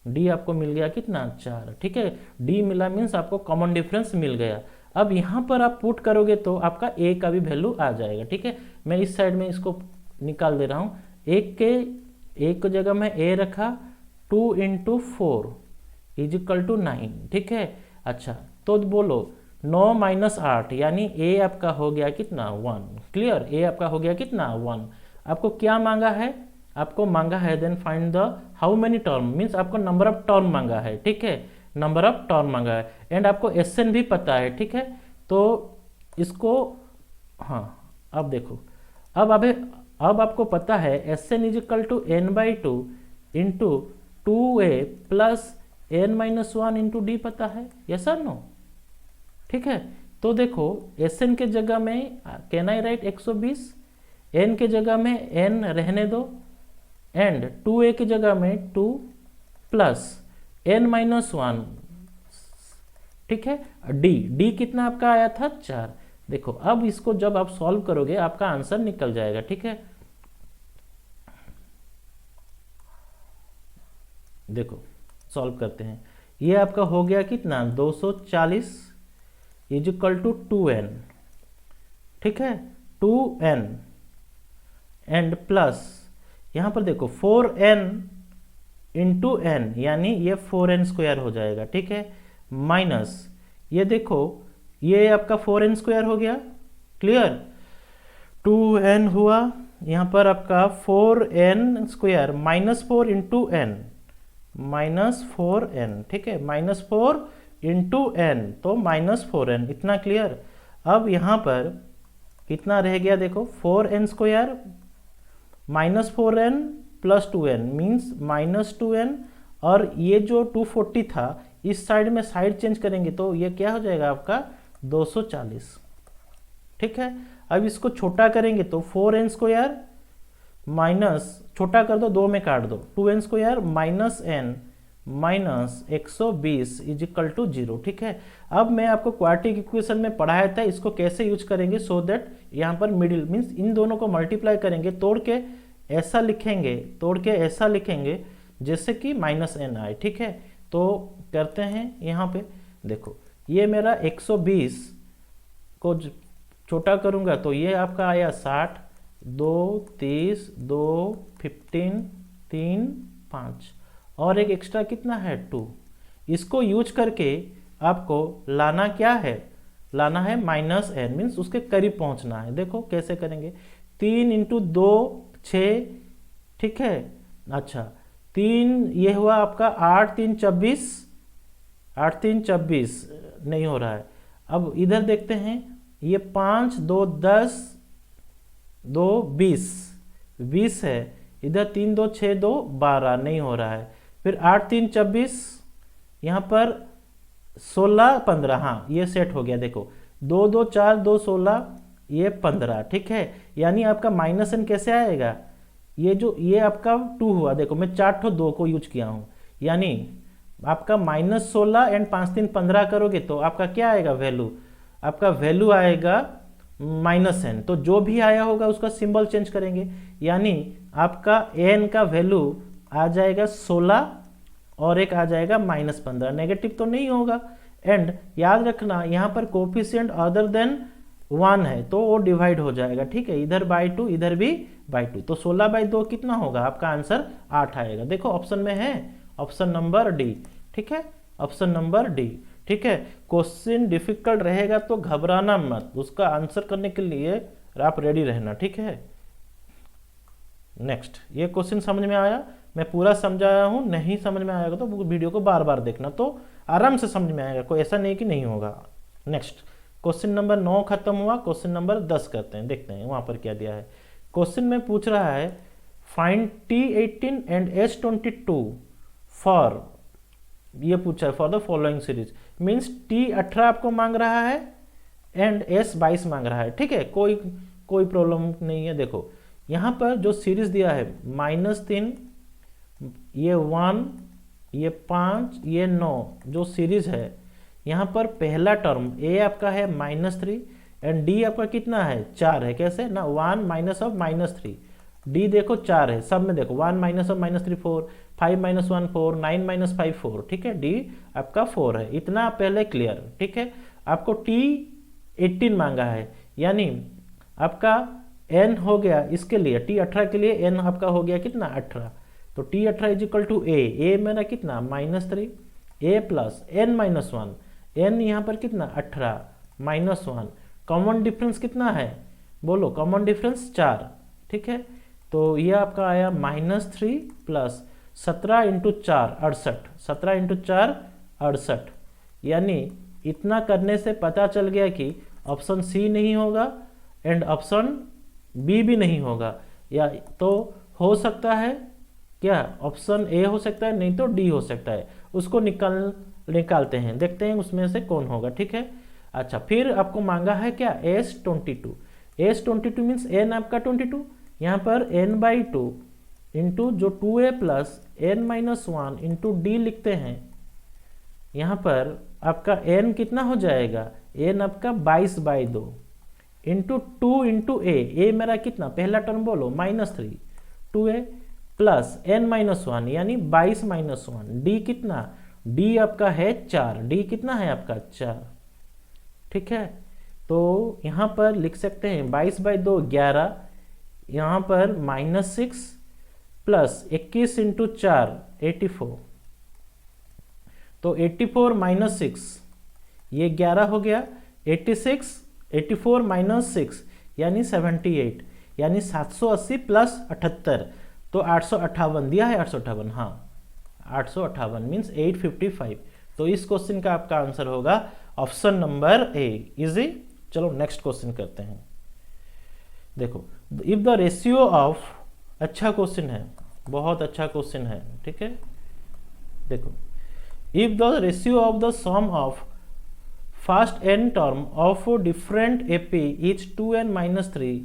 d आपको मिल गया कितना 4। ठीक है, d मिला मीन्स आपको कॉमन डिफरेंस मिल गया। अब यहाँ पर आप पुट करोगे तो आपका a का भी वैल्यू आ जाएगा। ठीक है, मैं इस साइड में इसको निकाल दे रहा हूँ। एक को जगह में a रखा, 2 इंटू 4 इज इक्वल टू 9। ठीक है, अच्छा तो बोलो 9 माइनस 8 यानी a आपका हो गया कितना 1। क्लियर, a आपका हो गया कितना 1। आपको क्या मांगा है, आपको मांगा है then find the how many term means आपको नंबर ऑफ टर्म मांगा है। ठीक है, नंबर ऑफ टर्म मांगा है एंड आपको SN भी पता है। ठीक है, तो इसको हाँ अब देखो, अब आपको पता है SN is equal to n/2 into 2a plus n-1 into d पता है, यस और नो। ठीक है, तो देखो SN के जगह में कैन आई राइट 120, n के जगह में n रहने दो एंड 2a की जगह में 2 प्लस n-1। ठीक है, d कितना आपका आया था 4। देखो अब इसको जब आप सॉल्व करोगे आपका आंसर निकल जाएगा। ठीक है, देखो सॉल्व करते हैं। ये आपका हो गया कितना 240 इज इक्वल टू 2n। ठीक है, 2n एंड प्लस यहाँ पर देखो 4n इंटू एन, यानी ये 4n स्क्वायर हो जाएगा, ठीक है, माइनस ये देखो ये आपका 4n स्क्वायर हो गया, क्लियर, 2n हुआ, यहाँ पर आपका 4n square minus 4 into n, minus 4n, ठीक है, माइनस 4 इंटू एन, तो माइनस 4n, इतना क्लियर। अब यहाँ पर कितना रह गया देखो 4n square minus 4n plus 2n means minus 2n, और ये जो 240 था इस साइड में साइड चेंज करेंगे तो ये क्या हो जाएगा आपका 240, ठीक है। अब इसको छोटा करेंगे तो 4n स्क्वायर माइनस, छोटा कर दो, 2 में काट दो, 2n square minus n minus 120 is equal to 0, ठीक है। अब मैं आपको क्वाड्रेटिक इक्वेशन में पढ़ाया था, इसको कैसे यूज करेंगे, सो दैट यहाँ पर मिडिल मीन्स इन दोनों को मल्टीप्लाई करेंगे, तोड़ के ऐसा लिखेंगे, जैसे कि माइनस n आए, ठीक है। तो करते हैं, यहाँ पे देखो ये मेरा 120 को छोटा करूँगा तो ये आपका आया 60, 2 30, 2 15, 3 5, और एक एक्स्ट्रा कितना है 2। इसको यूज करके आपको लाना क्या है, लाना है माइनस n, मीन्स उसके करीब पहुंचना है। देखो कैसे करेंगे, 3 इंटू 2 6, ठीक है, अच्छा 3 ये हुआ आपका 8 3 24, 8 3 24 नहीं हो रहा है। अब इधर देखते हैं, ये 5 2 10, 2 20 है, इधर 3 2 6 2 12 नहीं हो रहा है, फिर 8 3 24, यहाँ पर 16 15, हाँ ये सेट हो गया, देखो 2 2 4 2 16, ये 15, ठीक है। यानी आपका माइनस n कैसे आएगा, ये आपका 2 हुआ, देखो मैं 4 ठो 2 को यूज किया हूँ, यानी आपका माइनस 16 एंड 5 3 15 करोगे तो आपका क्या आएगा वैल्यू, आपका वैल्यू आएगा माइनस n। तो जो भी आया होगा उसका सिंबल चेंज करेंगे, यानी आपका n का वैल्यू आ जाएगा 16 और एक आ जाएगा माइनस 15, नेगेटिव तो नहीं होगा। एंड याद रखना यहाँ पर कोफिशिएंट अदर देन 1 है तो वो डिवाइड हो जाएगा, ठीक है, इधर बाई 2 इधर भी बाई 2, तो 16/2 कितना होगा, आपका आंसर 8 आएगा। देखो ऑप्शन में है, ऑप्शन नंबर डी, ठीक है, ऑप्शन नंबर डी, ठीक है। क्वेश्चन डिफिकल्ट रहेगा तो घबराना मत, उसका आंसर करने के लिए आप रेडी रहना, ठीक है। नेक्स्ट, ये क्वेश्चन समझ में आया, मैं पूरा समझाया हूँ, नहीं समझ में आएगा तो वीडियो को बार बार देखना, तो आराम से समझ में आएगा, कोई ऐसा नहीं कि नहीं होगा। नेक्स्ट, क्वेश्चन नंबर 9 खत्म हुआ, क्वेश्चन नंबर 10 करते हैं, देखते हैं वहाँ पर क्या दिया है। क्वेश्चन में पूछ रहा है find T18 and S22 for, ये पूछा है for the following series, means T18 आपको मांग रहा है एंड S22 मांग रहा है, ठीक है, कोई प्रॉब्लम नहीं है। देखो यहाँ पर जो सीरीज दिया है -3, ये 1, ये 5, ये 9 जो सीरीज है, यहाँ पर पहला टर्म A आपका है -3 एंड D आपका कितना है 4 है, कैसे ना 1 माइनस ऑफ -3, D देखो 4 है, सब में देखो 1 माइनस ऑफ -3 4, 5 माइनस 1 4, 9 माइनस 5 4, ठीक है, D आपका 4 है, इतना पहले क्लियर, ठीक है। आपको T18 मांगा है, यानी आपका n हो गया, इसके लिए T18 के लिए n आपका हो गया कितना 18, तो T18 is equal to A मेरा कितना -3, A plus n minus 1, n यहाँ पर कितना 18 माइनस 1, कॉमन डिफरेंस कितना है बोलो, कॉमन डिफरेंस 4, ठीक है, तो ये आपका आया -3 प्लस 17 इंटू 4 68, 17 इंटू 4 68, यानी इतना करने से पता चल गया कि ऑप्शन सी नहीं होगा एंड ऑप्शन बी भी नहीं होगा, या तो हो सकता है क्या ऑप्शन ए हो सकता है, नहीं तो डी हो सकता है, उसको निकालते हैं, देखते हैं उसमें से कौन होगा, ठीक है। अच्छा, फिर आपको मांगा है क्या S22 मीन्स n आपका 22, यहाँ पर n/2 इंटू जो 2a plus n-1 into D लिखते हैं, यहाँ पर आपका n कितना हो जाएगा, n आपका 22/2 इंटू 2 इंटू a मेरा कितना पहला टर्म बोलो -3, 2a प्लस n-1 यानी 22 माइनस 1, d कितना, d आपका है 4, d कितना है आपका 4, ठीक है। तो यहाँ पर लिख सकते हैं 22/2 11, यहाँ पर -6 प्लस 21 इंटू 4 84। तो 84 माइनस 6 ये 11 हो गया, 84 माइनस 6 यानी 78, यानी 780 प्लस 78 तो 858 दिया है, 858, हाँ 858 मीन्स 855। तो इस क्वेश्चन का आपका आंसर होगा ऑप्शन नंबर ए, इजी। चलो नेक्स्ट क्वेश्चन करते हैं। देखो, इफ द रेशियो ऑफ, अच्छा क्वेश्चन है, बहुत अच्छा क्वेश्चन है, ठीक है। देखो, if the ratio of the sum of first n term of different AP is 2n minus 3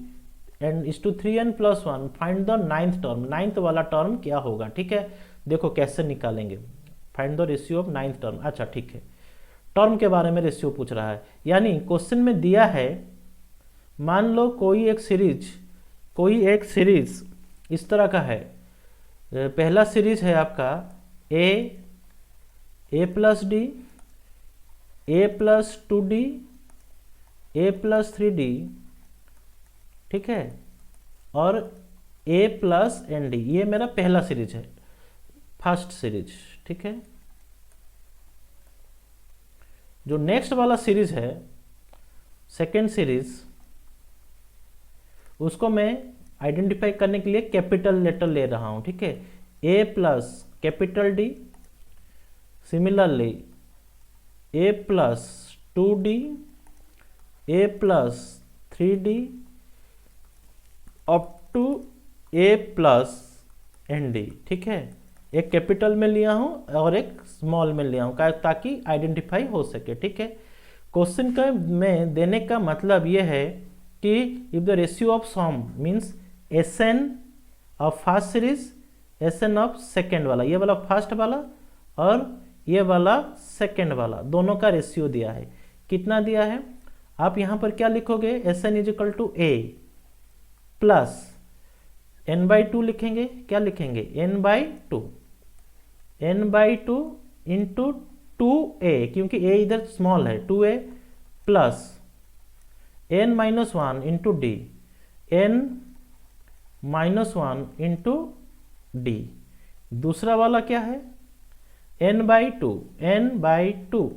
and is to 3n plus 1, find the ninth term. Ninth वाला term क्या होगा, ठीक है। देखो कैसे निकालेंगे, find the ratio of ninth term. अच्छा ठीक है, टर्म के बारे में रेशियो पूछ रहा है, यानी क्वेश्चन में दिया है, मान लो कोई एक सीरीज इस तरह का है। पहला सीरीज है आपका a plus D, a plus 2d, a plus 3d, ठीक है, और a प्लस nd, ये मेरा पहला सीरीज है, फर्स्ट सीरीज, ठीक है। जो नेक्स्ट वाला सीरीज है, सेकेंड सीरीज, उसको मैं आइडेंटिफाई करने के लिए कैपिटल लेटर ले रहा हूं, ठीक है। a plus capital D, similarly a plus 2d, a plus 3d up to a plus nd, ठीक है। एक कैपिटल में लिया हूं और एक स्मॉल में लिया हूं ताकि आइडेंटिफाई हो सके, ठीक है। क्वेश्चन का में देने का मतलब यह है कि if the ratio of sum means Sn of first series, Sn of second वाला, ये वाला फर्स्ट वाला और ये वाला सेकेंड वाला, दोनों का रेशियो दिया है। कितना दिया है, आप यहां पर क्या लिखोगे, Sn is equal to a plus n/2 लिखेंगे, क्या लिखेंगे, n/2 इंटू 2a, क्योंकि a इधर स्मॉल है, 2a plus n-1 into D, n-1 into D. दूसरा वाला क्या है, n/2,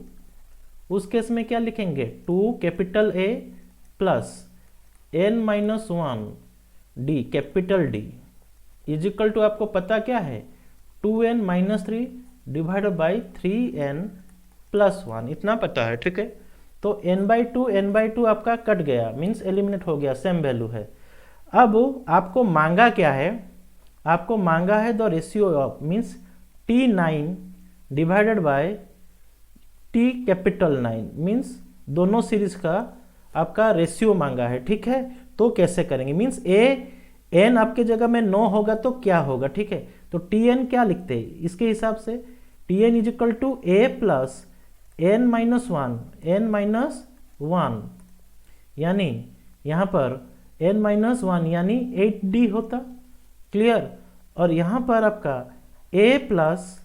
उस केस में क्या लिखेंगे, 2 capital A plus n-1 d capital D is equal to, आपको पता क्या है, 2n minus 3 divided by 3n plus 1, इतना पता है, ठीक है। तो n/2 आपका कट गया, मीन्स एलिमिनेट हो गया, सेम वैल्यू है। अब आपको मांगा क्या है, आपको मांगा है the ratio of means T9 divided by T capital 9, means दोनों सीरीज का आपका रेशियो मांगा है, ठीक है। तो कैसे करेंगे, मीन्स n आपके जगह में 9 होगा तो क्या होगा, ठीक है। तो Tn क्या लिखते हैं इसके हिसाब से, Tn is equal to a plus n-1 यानी यहाँ पर n-1 यानी 8d होता, क्लियर। और यहाँ पर आपका a प्लस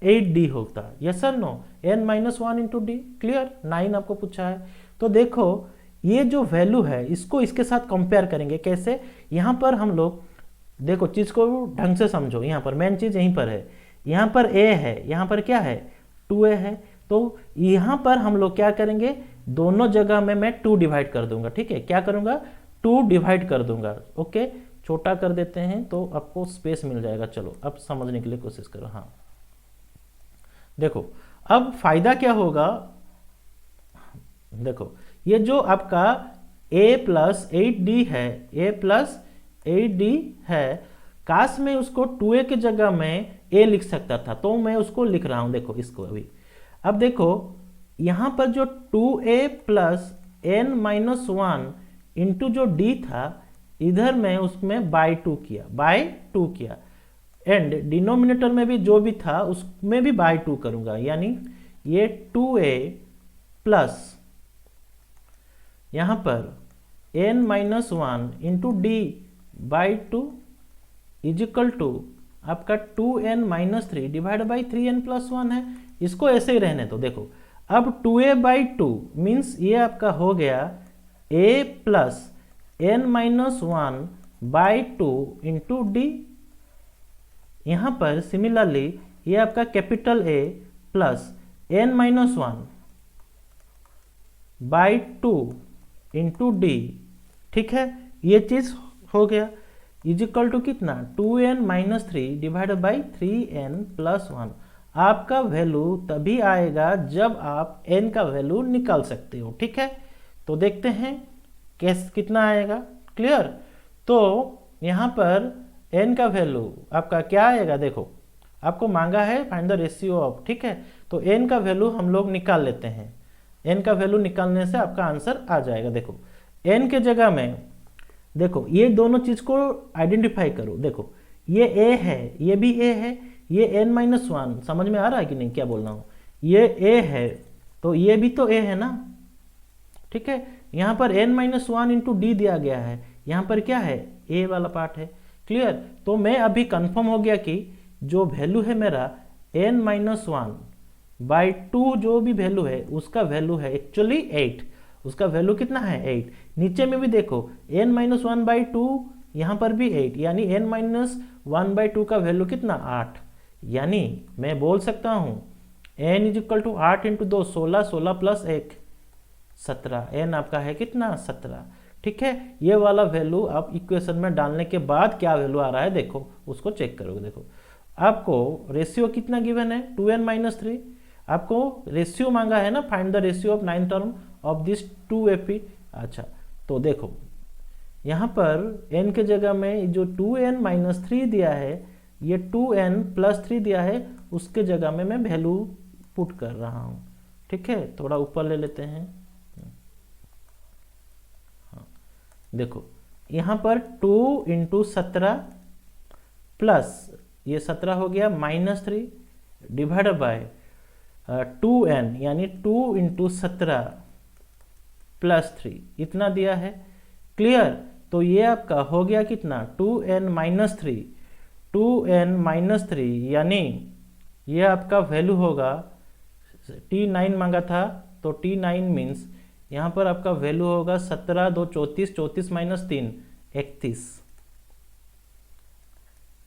8d होता, यस और no, n-1 into D, clear. 9 आपको पूछा है, तो देखो ये जो वैल्यू है इसको इसके साथ कंपेयर करेंगे, कैसे। यहाँ पर हम लोग देखो चीज को ढंग से समझो, यहाँ पर मेन चीज यहीं पर है, यहाँ पर a है, यहाँ पर क्या है, 2a है। तो यहाँ पर हम लोग क्या करेंगे, दोनों जगह में मैं 2 डिवाइड कर दूंगा, ठीक है। क्या करूंगा, 2 डिवाइड कर दूंगा, ओके। छोटा कर देते हैं तो आपको स्पेस मिल जाएगा। चलो अब समझने के लिए कोशिश करो। हाँ देखो, अब फायदा क्या होगा, देखो ये जो आपका a प्लस 8d है, a प्लस 8d है, काश में उसको 2a की जगह में a लिख सकता था, तो मैं उसको लिख रहा हूं, देखो इसको अभी। अब देखो यहां पर जो 2a प्लस n-1 इंटू जो d था, इधर मैं उसमें बाय 2 किया, एंड डिनोमिनेटर में भी जो भी था उसमें भी बाय 2 करूंगा, यानी ये 2a प्लस यहां पर n-1 into d by 2 is equal to आपका 2n-3 divide by 3n plus 1 है। इसको ऐसे ही रहने दो। देखो अब 2a बाई 2 मीन्स ये आपका हो गया A plus N minus one by two into D. यहाँ पर सिमिलरली ये आपका capital A plus N minus one by two into D, ठीक है, ये चीज हो गया। इज इक्वल टू कितना, 2n minus three divided by 3n plus one. आपका वैल्यू तभी आएगा जब आप n का वैल्यू निकाल सकते हो, ठीक है। तो देखते हैं कैसे कितना आएगा, क्लियर। तो यहाँ पर n का वैल्यू आपका क्या आएगा, देखो आपको मांगा है फाइंड द रेशियो ऑफ, ठीक है। तो n का वैल्यू हम लोग निकाल लेते हैं। n का वैल्यू निकालने से आपका आंसर आ जाएगा। देखो n के जगह में, देखो ये दोनों चीज को आइडेंटिफाई करो। देखो ये a है, ये भी a है, ये n माइनस वन, समझ में आ रहा है कि नहीं क्या बोल रहा हूँ, ये a है तो ये भी तो a है ना, ठीक है। यहाँ पर n minus one into D दिया गया है, यहाँ पर क्या है, a वाला पार्ट है, क्लियर। तो मैं अभी कंफर्म हो गया कि जो वैल्यू है मेरा n minus one by to, जो भी वैल्यू है उसका वैल्यू है एक्चुअली 8। उसका वैल्यू कितना है, 8। नीचे में भी देखो n minus one by two, यहाँ पर भी 8, यानी n minus one by two का वैल्यू कितना, 8। यानी मैं बोल सकता हूँ n is equal to 8 into 2 16, 16 plus 1 17, n आपका है कितना, 17, ठीक है। ये वाला वैल्यू आप इक्वेशन में डालने के बाद क्या वैल्यू आ रहा है देखो, उसको चेक करोगे। देखो आपको रेशियो कितना गिवन है, 2n माइनस थ्री। आपको रेशियो मांगा है ना, find the ratio of 9 term of this 2AP। अच्छा तो देखो यहाँ पर n के जगह में जो 2n माइनस थ्री दिया है, ये 2n प्लस थ्री दिया है, उसके जगह में मैं वैल्यू पुट कर रहा हूँ, ठीक है। थोड़ा ऊपर ले लेते हैं, हाँ देखो यहाँ पर 2 इंटू 17 प्लस ये 17 हो गया minus three divided by 2n, यानी 2 इंटू 17 प्लस थ्री, इतना दिया है, क्लियर। तो ये आपका हो गया कितना, 2n minus three, 2n minus three, यानी ये आपका वैल्यू होगा, T9 मांगा था तो T9 मीन्स यहाँ पर आपका वैल्यू होगा 17 2 34, 34 माइनस 3 31,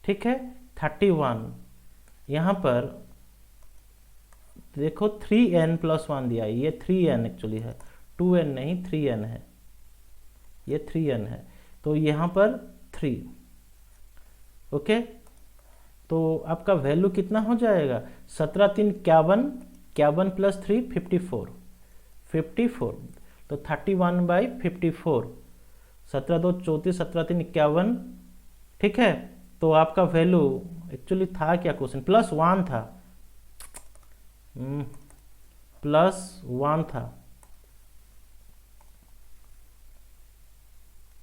ठीक है, 31। यहाँ पर देखो 3n प्लस वन दिया है, ये 3n एक्चुअली है, 2n नहीं 3n है, ये 3n है, तो यहाँ पर 3, ओके। तो आपका वैल्यू कितना हो जाएगा, 17 3 51, 51 प्लस 3 54, 54, तो 31 बाई 54, 17 2 34, 17 3 51, ठीक है। तो आपका वैल्यू एक्चुअली था क्या क्वेश्चन, प्लस वन था, प्लस वन था,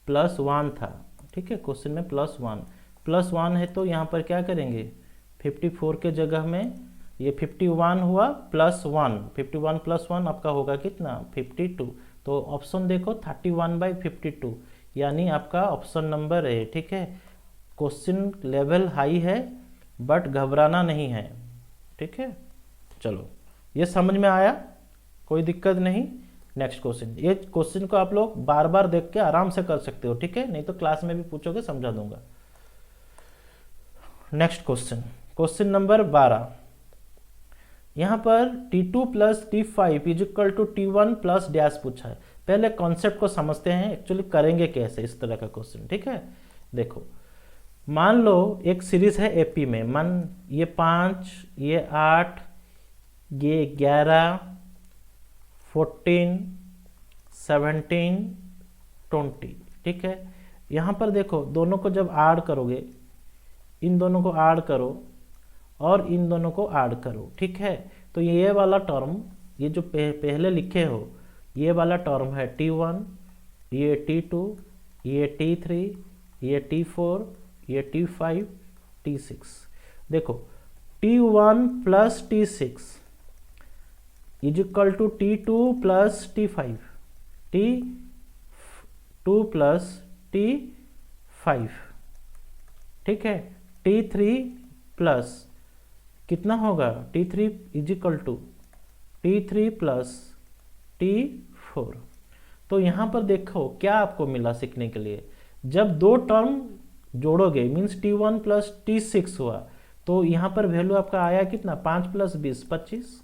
प्लस वन था, ठीक है। क्वेश्चन में प्लस वन है, तो यहाँ पर क्या करेंगे, 54 के जगह में ये 51 हुआ प्लस वन, 51 प्लस वन आपका होगा कितना, 52। तो ऑप्शन देखो 31 बाई 52, यानी आपका ऑप्शन नंबर है, ठीक है। क्वेश्चन लेवल हाई है बट घबराना नहीं है, ठीक है। चलो ये समझ में आया, कोई दिक्कत नहीं। नेक्स्ट क्वेश्चन, ये क्वेश्चन को आप लोग बार बार देख के आराम से कर सकते हो, ठीक है, नहीं तो क्लास में भी पूछोगे समझा दूंगा। Next question, question number 12। यहाँ पर T2 plus T5 is equal to T1 plus dash पूछा है। पहले कॉन्सेप्ट को समझते हैं, एक्चुअली करेंगे कैसे इस तरह का क्वेश्चन, ठीक है। देखो मान लो एक सीरीज है एपी में, मान ये 5, ये 8, ये 11, 14, 17, 20, ठीक है। यहाँ पर देखो दोनों को जब ऐड करोगे, इन दोनों को ऐड करो और इन दोनों को ऐड करो, ठीक है। तो ये वाला टर्म, ये जो पहले लिखे हो, ये वाला टर्म है T1, ये T2, ये T3, ये T4, ये T5, T6। देखो T1 plus T6 is equal to T2 plus T5, T2 plus T5, ठीक है। T3 प्लस कितना होगा, T3 is equal to T3 plus T4। तो यहाँ पर देखो क्या आपको मिला सीखने के लिए, जब दो term जोड़ोगे means T1 plus T6 हुआ, तो यहाँ पर वैल्यू आपका आया कितना, 5 प्लस 20 25,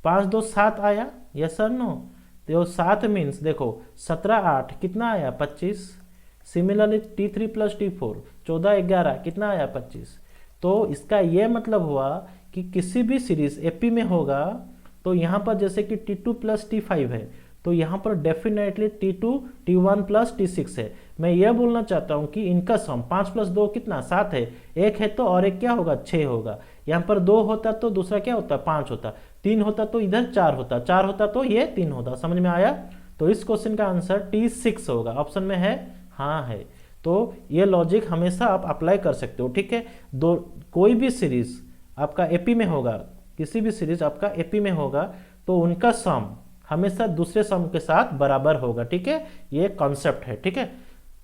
5 2 7 आया, यस सर नो। तो 7 मीन्स देखो 17 8 कितना आया 25। सिमिलरली T3 प्लस T4 14 11 कितना आया 25। तो इसका ये मतलब हुआ कि किसी भी सीरीज एपी में होगा तो यहाँ पर जैसे कि T2 प्लस T5 है, तो यहाँ पर definitely T2 T1 plus T6 है। मैं यह बोलना चाहता हूँ कि इनका सम 5 प्लस 2 कितना 7 है, एक है तो और एक क्या होगा 6 होगा। यहाँ पर 2 होता तो दूसरा क्या होता 5 होता, 3 होता तो इधर 4 होता, 4 होता तो ये 3 होता। समझ में आया? तो इस क्वेश्चन का आंसर T6 होगा। ऑप्शन में है, हाँ है। तो ये लॉजिक हमेशा आप अप्लाई कर सकते हो, ठीक है। दो कोई भी सीरीज आपका एपी में होगा, किसी भी सीरीज आपका एपी में होगा तो उनका सम हमेशा दूसरे सम के साथ बराबर होगा, ठीक है। ये कॉन्सेप्ट है, ठीक है।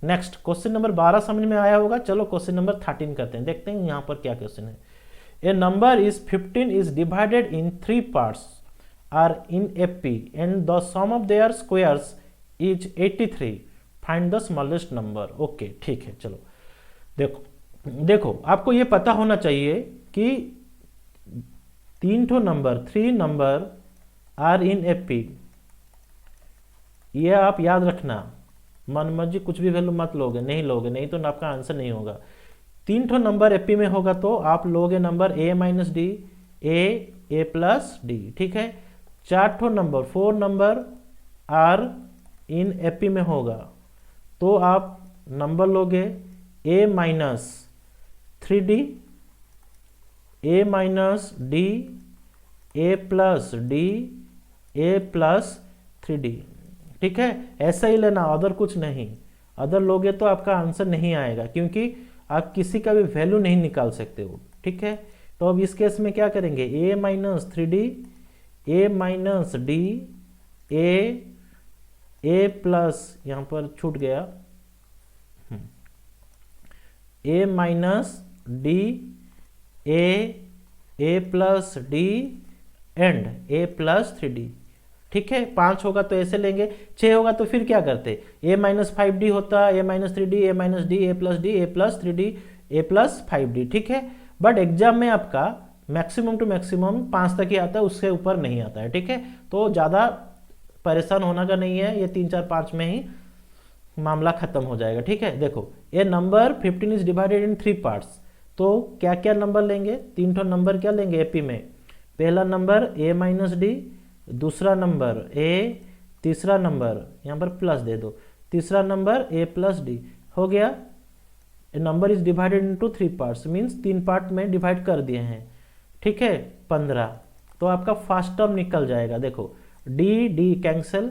नेक्स्ट क्वेश्चन नंबर 12 समझ में आया होगा। चलो क्वेश्चन नंबर 13 करते हैं, देखते हैं यहाँ पर क्या क्वेश्चन है। A number is 15 is divided in 3 parts are in AP and the sum of their squares is 83, find the smallest number. Okay ठीक है, चलो देखो आपको ये पता होना चाहिए कि 3 नंबर आर इन एपी, ये आप याद रखना, मन मर्जी कुछ भी वैल्यू मत लोगे, नहीं तो आपका आंसर नहीं होगा। 3 नंबर एपी में होगा तो आप लोगे number a minus D, a plus D, ठीक है। 4 नंबर आर इन एपी में होगा तो आप नंबर लोगे a minus 3d, a minus D, a plus D, a plus 3d, ठीक है। ऐसा ही लेना, अदर कुछ नहीं। अदर लोगे तो आपका आंसर नहीं आएगा क्योंकि आप किसी का भी वैल्यू नहीं निकाल सकते हो, ठीक है। तो अब इस केस में क्या करेंगे, a minus 3d, a minus D, a plus, यहाँ पर छूट गया, a minus D, a plus D and a plus 3d, ठीक है। 5 होगा तो ऐसे लेंगे, 6 होगा तो फिर क्या करते, a माइनस 5d होता, a minus 3d, a minus D, a plus D, a plus 3d, a plus 5d, ठीक है। बट एग्जाम में आपका मैक्सिमम टू मैक्सिमम 5 तक ही आता है, उससे ऊपर नहीं आता है, ठीक है। तो ज़्यादा परेशान होना का नहीं है, ये 3 4 5 में ही मामला खत्म हो जाएगा, ठीक है। देखो ये number 15 is divided in 3 parts, तो क्या क्या नंबर लेंगे, 3 नंबर क्या लेंगे एपी में। पहला नंबर a माइनस डी, दूसरा नंबर a, तीसरा नंबर यहाँ पर प्लस दे दो, तीसरा नंबर a प्लस डी, हो गया। Number is divided into 3 parts means 3 part में डिवाइड कर दिए हैं, ठीक है। 15, तो आपका फर्स्ट टर्म निकल जाएगा। देखो d cancel,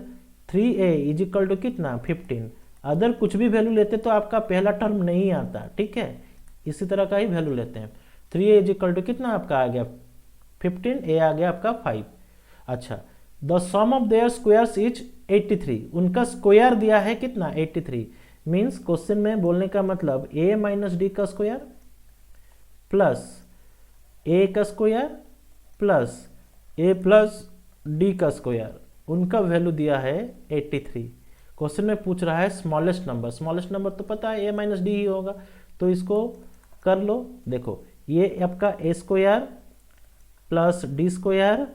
3a is equal to कितना 15। अदर कुछ भी वैल्यू लेते तो आपका पहला टर्म नहीं आता, ठीक है। इसी तरह का ही वैल्यू लेते हैं। 3a इज इक्वल टू कितना आपका आ गया 15, a आ गया आपका 5। अच्छा, the sum of their squares is 83, उनका स्क्वायर दिया है कितना 83, मीन्स क्वेश्चन में बोलने का मतलब a माइनस डी का स्क्वायर प्लस a का square plus a plus D का स्क्वायर, उनका वैल्यू दिया है 83। क्वेश्चन में पूछ रहा है स्मॉलेस्ट नंबर, स्मॉलेस्ट नंबर तो पता है a माइनस डी ही होगा, तो इसको कर लो। देखो ये आपका a square plus d square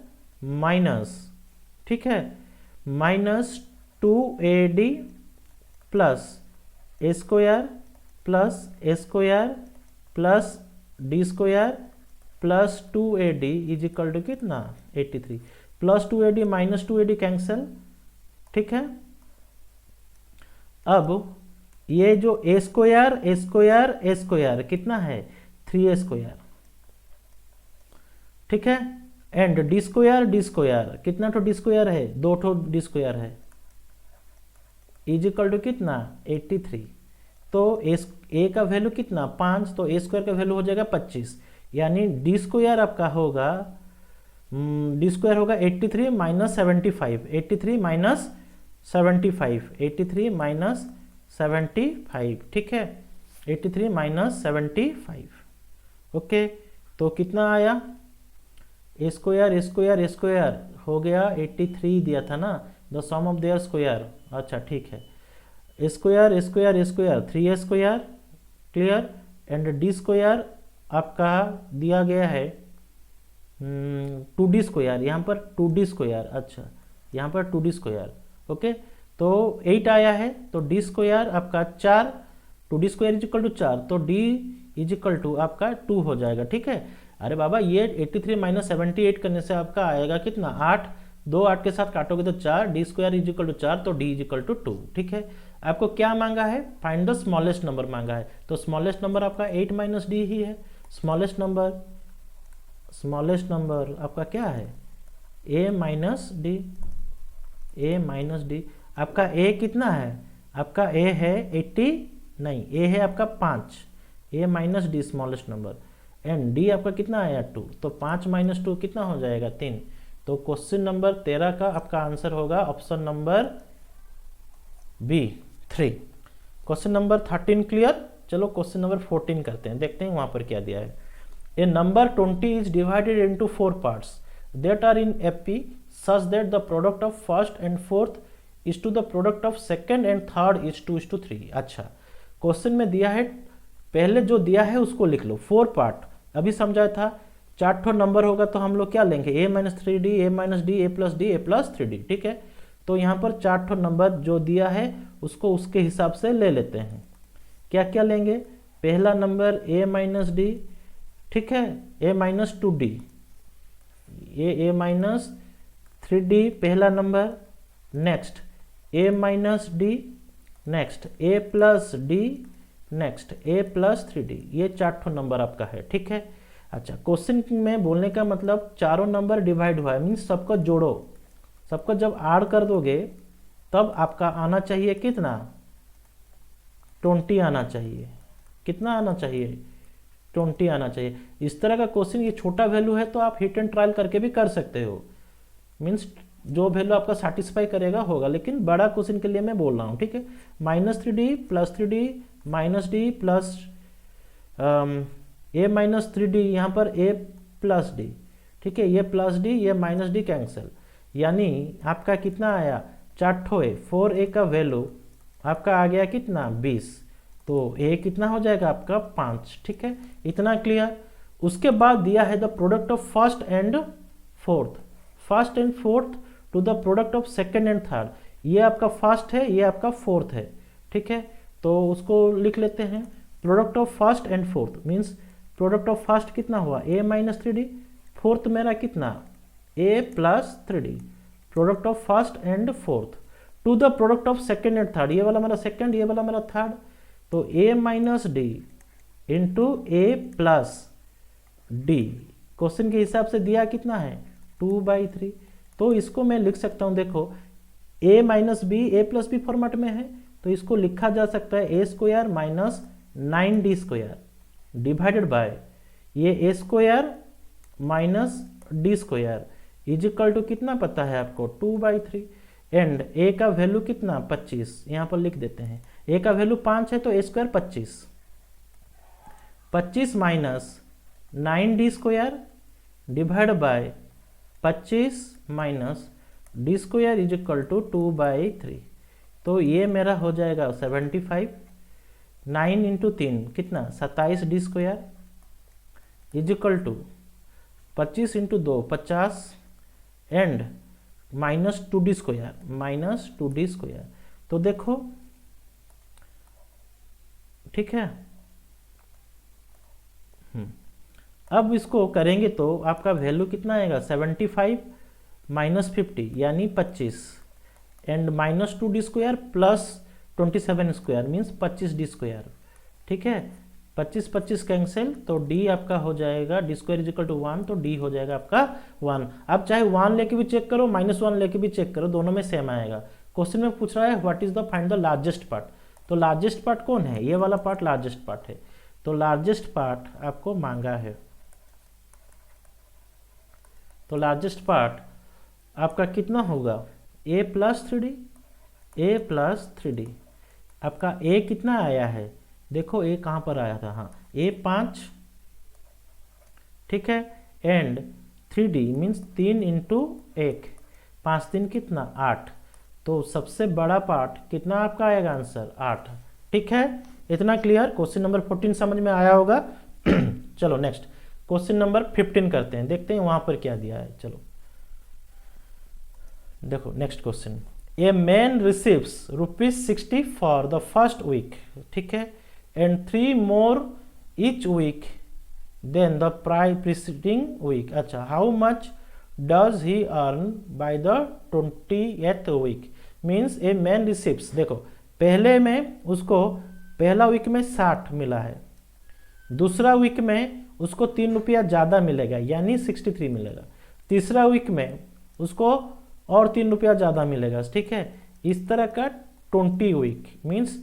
minus, ठीक है, minus 2ad plus a square plus a square plus d square plus 2ad is equal to कितना 83, plus 2ad minus 2ad cancel, ठीक है। अब ये जो a स्क्वायर कितना है 3a स्क्वायर, ठीक है, एंड डी स्क्वायर कितना ठो डी स्क्वायर है 2 ठो डी स्क्वायर है, इज इक्वल टू कितना 83। तो a का वैल्यू कितना 5, तो a स्क्वायर का वैल्यू हो जाएगा 25, यानी डी स्क्वायर आपका होगा 83 माइनस 75, 83 माइनस 75, ठीक है, 83 माइनस 75। ओके, तो कितना आया a स्क्वायर हो गया 83 दिया था ना, the sum of their square अच्छा ठीक है, square square square 3a square, clear, and d square आपका दिया गया है 2d स्क्वायर, यहाँ पर 2d स्क्वायर, अच्छा यहाँ पर 2d स्क्वायर, ओके, तो 8 आया है, तो d स्क्वायर आपका 4, 2d square is equal to 4, तो d इज इक्वल टू आपका 2 हो जाएगा, ठीक है। अरे बाबा ये 83 माइनस 78 करने से आपका आएगा कितना 8, 2 8 के साथ काटोगे तो 4, d square is equal to 4, तो d इज इक्वल टू 2, ठीक है। आपको क्या मांगा है, फाइंड द स्मॉलेस्ट नंबर मांगा है, तो स्मॉलेस्ट नंबर आपका 8 माइनस डी ही है। स्मॉलेस्ट नंबर आपका क्या है, a minus D, a minus D, आपका a कितना है, आपका a है 80, नहीं a है आपका 5, a minus D smallest number, and d आपका कितना आया 2, तो 5 माइनस 2 कितना हो जाएगा 3, तो क्वेश्चन नंबर 13 का आपका आंसर होगा option number B 3। Question number 13 clear. चलो क्वेश्चन नंबर 14 करते हैं, देखते हैं वहां पर क्या दिया है। A number 20 is divided into 4 parts that are in FP such that the product of first and fourth is to the product of second and third is 2:3। अच्छा, क्वेश्चन में दिया है, पहले जो दिया है उसको लिख लो, 4 पार्ट अभी समझाया था, 4 ठो नंबर होगा तो हम लोग क्या लेंगे, a minus 3d, a minus D, a plus D, a plus 3d, ठीक है। तो यहाँ पर 4 ठो नंबर जो दिया है उसको उसके हिसाब से ले लेते हैं। क्या क्या लेंगे, पहला नंबर a माइनस डी, ठीक है, a माइनस 2d, ये a माइनस 3d पहला number, next a minus D, next a plus D, next a plus 3d, ये 4 ठो नंबर आपका है, ठीक है। अच्छा, क्वेश्चन में बोलने का मतलब चारों नंबर डिवाइड हुआ है, मीन्स सबको जोड़ो, सबको जब ऐड कर दोगे तब आपका आना चाहिए कितना, 20 आना चाहिए, कितना आना चाहिए, 20 आना चाहिए। इस तरह का क्वेश्चन, ये छोटा वैल्यू है तो आप हिट एंड ट्रायल करके भी कर सकते हो, मीन्स जो वैल्यू आपका सेटिस्फाई करेगा होगा, लेकिन बड़ा क्वेश्चन के लिए मैं बोल रहा हूँ, ठीक है। Minus 3d plus 3d minus D plus a minus 3d, यहाँ पर a प्लस डी, ठीक है, ये प्लस डी, ये माइनस डी कैंसिल, यानी आपका कितना आया, 4 ठो है, 4a का वैल्यू आपका आ गया कितना 20, तो a कितना हो जाएगा आपका 5, ठीक है, इतना क्लियर। उसके बाद दिया है the product of first and fourth to the product of second and third, ये आपका फर्स्ट है, ये आपका फोर्थ है, ठीक है, तो उसको लिख लेते हैं। Product of first and fourth means product of first कितना हुआ a माइनस 3d, फोर्थ मेरा कितना a plus 3d, product of first and fourth to the product of second and third, ये वाला मेरा सेकंड, ये वाला मेरा थर्ड, तो a minus D into a plus D, question के हिसाब से दिया कितना है 2/3, तो इसको मैं लिख सकता हूं, देखो a minus b, a plus b format में है, तो इसको लिखा जा सकता है a square minus 9d square divided by ये a square minus d square is equal to कितना पता है आपको 2/3, एंड a का वैल्यू कितना 25, यहाँ पर लिख देते हैं, a का वैल्यू 5 है तो a square 25 minus 9d square divide by 25 minus d square is equal to 2/3, तो ये मेरा हो जाएगा 75, 9 इंटू 3 कितना 27 d square is equal to 25 into 2 50 and minus 2d square, तो देखो ठीक है। अब इसको करेंगे तो आपका वैल्यू कितना आएगा 75 माइनस 50 यानी 25 and minus 2d square plus 27 square means 25d square, ठीक है, 25 कैंसिल, तो d आपका हो जाएगा d square is equal to 1, तो d हो जाएगा आपका 1। आप चाहे 1 लेके भी चेक करो, -1 लेके भी चेक करो, दोनों में सेम आएगा। क्वेश्चन में पूछ रहा है what is the find the largest part, तो लार्जेस्ट पार्ट कौन है, ये वाला पार्ट लार्जेस्ट पार्ट है, तो लार्जेस्ट पार्ट आपको मांगा है, तो लार्जेस्ट पार्ट आपका कितना होगा a प्लस 3d, आपका a कितना आया है, देखो a कहाँ पर आया था, हाँ a 5, ठीक है, एंड 3d मीन्स 3 इंटू 1, 5 3 कितना 8, तो सबसे बड़ा पार्ट कितना आपका आएगा आंसर 8। ठीक है, इतना क्लियर। क्वेश्चन नंबर 14 समझ में आया होगा। चलो नेक्स्ट क्वेश्चन नंबर 15 करते हैं, देखते हैं वहां पर क्या दिया है। चलो देखो next question, a man receives ₹60 for the first week, ठीक है, and 3 more each week than the preceding week. अच्छा, how much does he earn by the 20th week. Means a man receives, देखो पहले में उसको पहला वीक में 60 मिला है, दूसरा वीक में उसको 3 रुपया ज़्यादा मिलेगा यानी 63 मिलेगा, तीसरा वीक में उसको और 3 रुपया ज़्यादा मिलेगा। ठीक है, इस तरह का 20 week means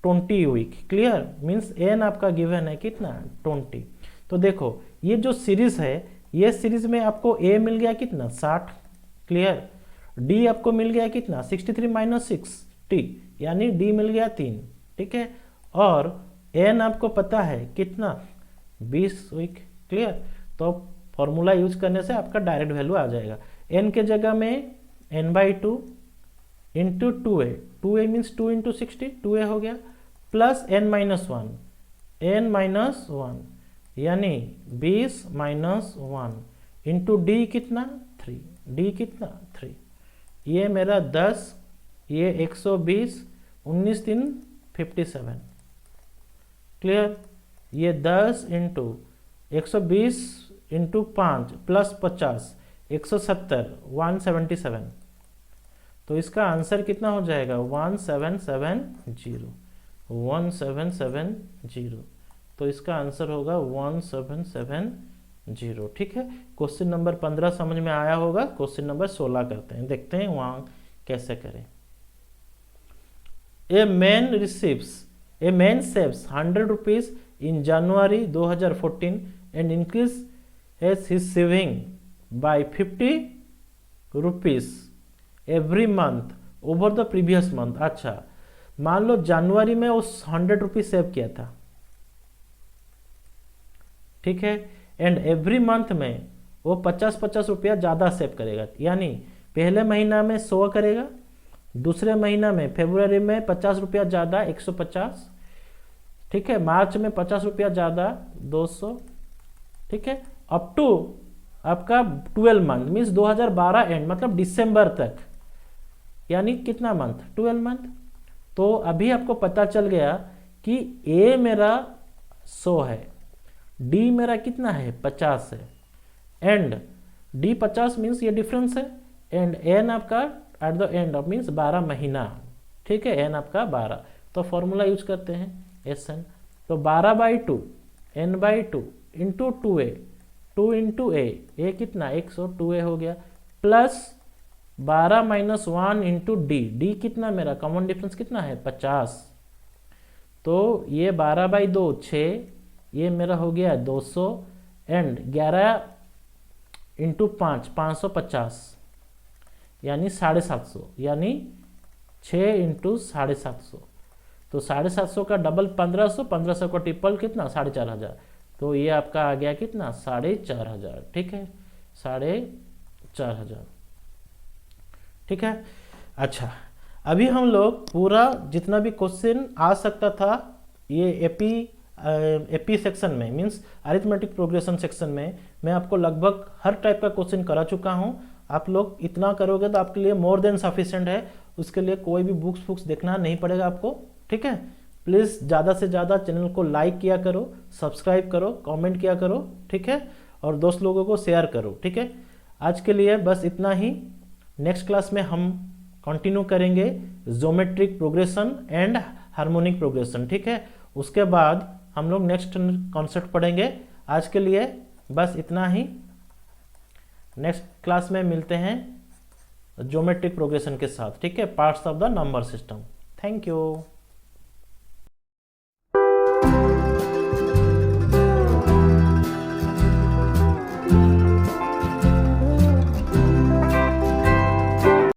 20 week. Clear, means n आपका गिवन है कितना 20। तो देखो ये जो सीरीज है, ये सीरीज में आपको ए मिल गया कितना 60। क्लियर, डी आपको मिल गया कितना 63 - 60 यानी डी मिल गया 3। ठीक है, और एन आपको पता है कितना 20 वीक। क्लियर, तो फॉर्मूला यूज करने से आपका डायरेक्ट वैल्यू आ जाएगा। एन के जगह में n/2 into 2a, 2a means 2 into 60, 2a हो गया, प्लस n-1, n-1 यानी 20 - 1 इंटू डी कितना 3, डी कितना 3, ये मेरा 10, ये 120, 19 3 57। क्लियर, ये 10 इंटू 120 इंटू 5 प्लस 50 170 177। तो इसका आंसर कितना हो जाएगा 1770, 1770। तो इसका आंसर होगा 1770। ठीक है, क्वेश्चन नंबर 15 समझ में आया होगा। क्वेश्चन नंबर 16 करते हैं, देखते हैं वहां कैसे करें। A man saves 100 rupees in January 2014 and increase his saving by 50 rupees every month over the previous month. अच्छा, मान लो जनवरी में उस 100 रुपीज सेव किया था, ठीक है, एंड एवरी मंथ में वो 50-50 रुपया ज़्यादा सेव करेगा, यानी पहले महीना में 100 करेगा, दूसरे महीना में फरवरी में 50 रुपया ज़्यादा 150, ठीक है, मार्च में 50 रुपया ज़्यादा 200, ठीक है, अप टू आपका 12 मंथ मीन्स 2012 एंड मतलब दिसंबर तक, यानी कितना मंथ 12 मंथ। तो अभी आपको पता चल गया कि ए मेरा 100 है, डी मेरा कितना है 50 है, एंड डी 50 मीन्स ये डिफरेंस है, एंड एन आपका at the end of means 12 महीना। ठीक है, एन आपका 12। तो फॉर्मूला यूज करते हैं एस एन। तो 12/2 n/2 इंटू 2a, 2 इंटू ए कितना 100, 2a हो गया, प्लस 12 - 1 इंटू डी कितना मेरा कॉमन डिफरेंस कितना है 50। तो ये 12/2 6, ये मेरा हो गया 200, एंड 11 इंटू 5 550 यानी 750, यानी 6 इंटू 750। तो 750 का डबल 1500, 1500 का ट्रिपल कितना 4500। तो ये आपका आ गया कितना 4500। ठीक है, 4500। ठीक है, अच्छा अभी हम लोग पूरा जितना भी क्वेश्चन आ सकता था ये एपी सेक्शन में मींस अरिथमेटिक प्रोग्रेशन सेक्शन में मैं आपको लगभग हर टाइप का क्वेश्चन करा चुका हूं। आप लोग इतना करोगे तो आपके लिए मोर देन सफिशिएंट है, उसके लिए कोई भी बुक्स देखना नहीं पड़ेगा आपको। ठीक है, प्लीज़ ज़्यादा से ज़्यादा चैनल को लाइक किया करो, सब्सक्राइब करो, कमेंट किया करो। ठीक है, और दोस्त लोगों को शेयर करो। ठीक है, आज के लिए बस इतना ही। नेक्स्ट क्लास में हम कंटिन्यू करेंगे geometric progression and harmonic progression. ठीक है, उसके बाद हम लोग नेक्स्ट कॉन्सेप्ट पढ़ेंगे। आज के लिए बस इतना ही। नेक्स्ट क्लास में मिलते हैं ज्योमेट्रिक प्रोग्रेशन के साथ। ठीक है, parts of the number system. Thank you.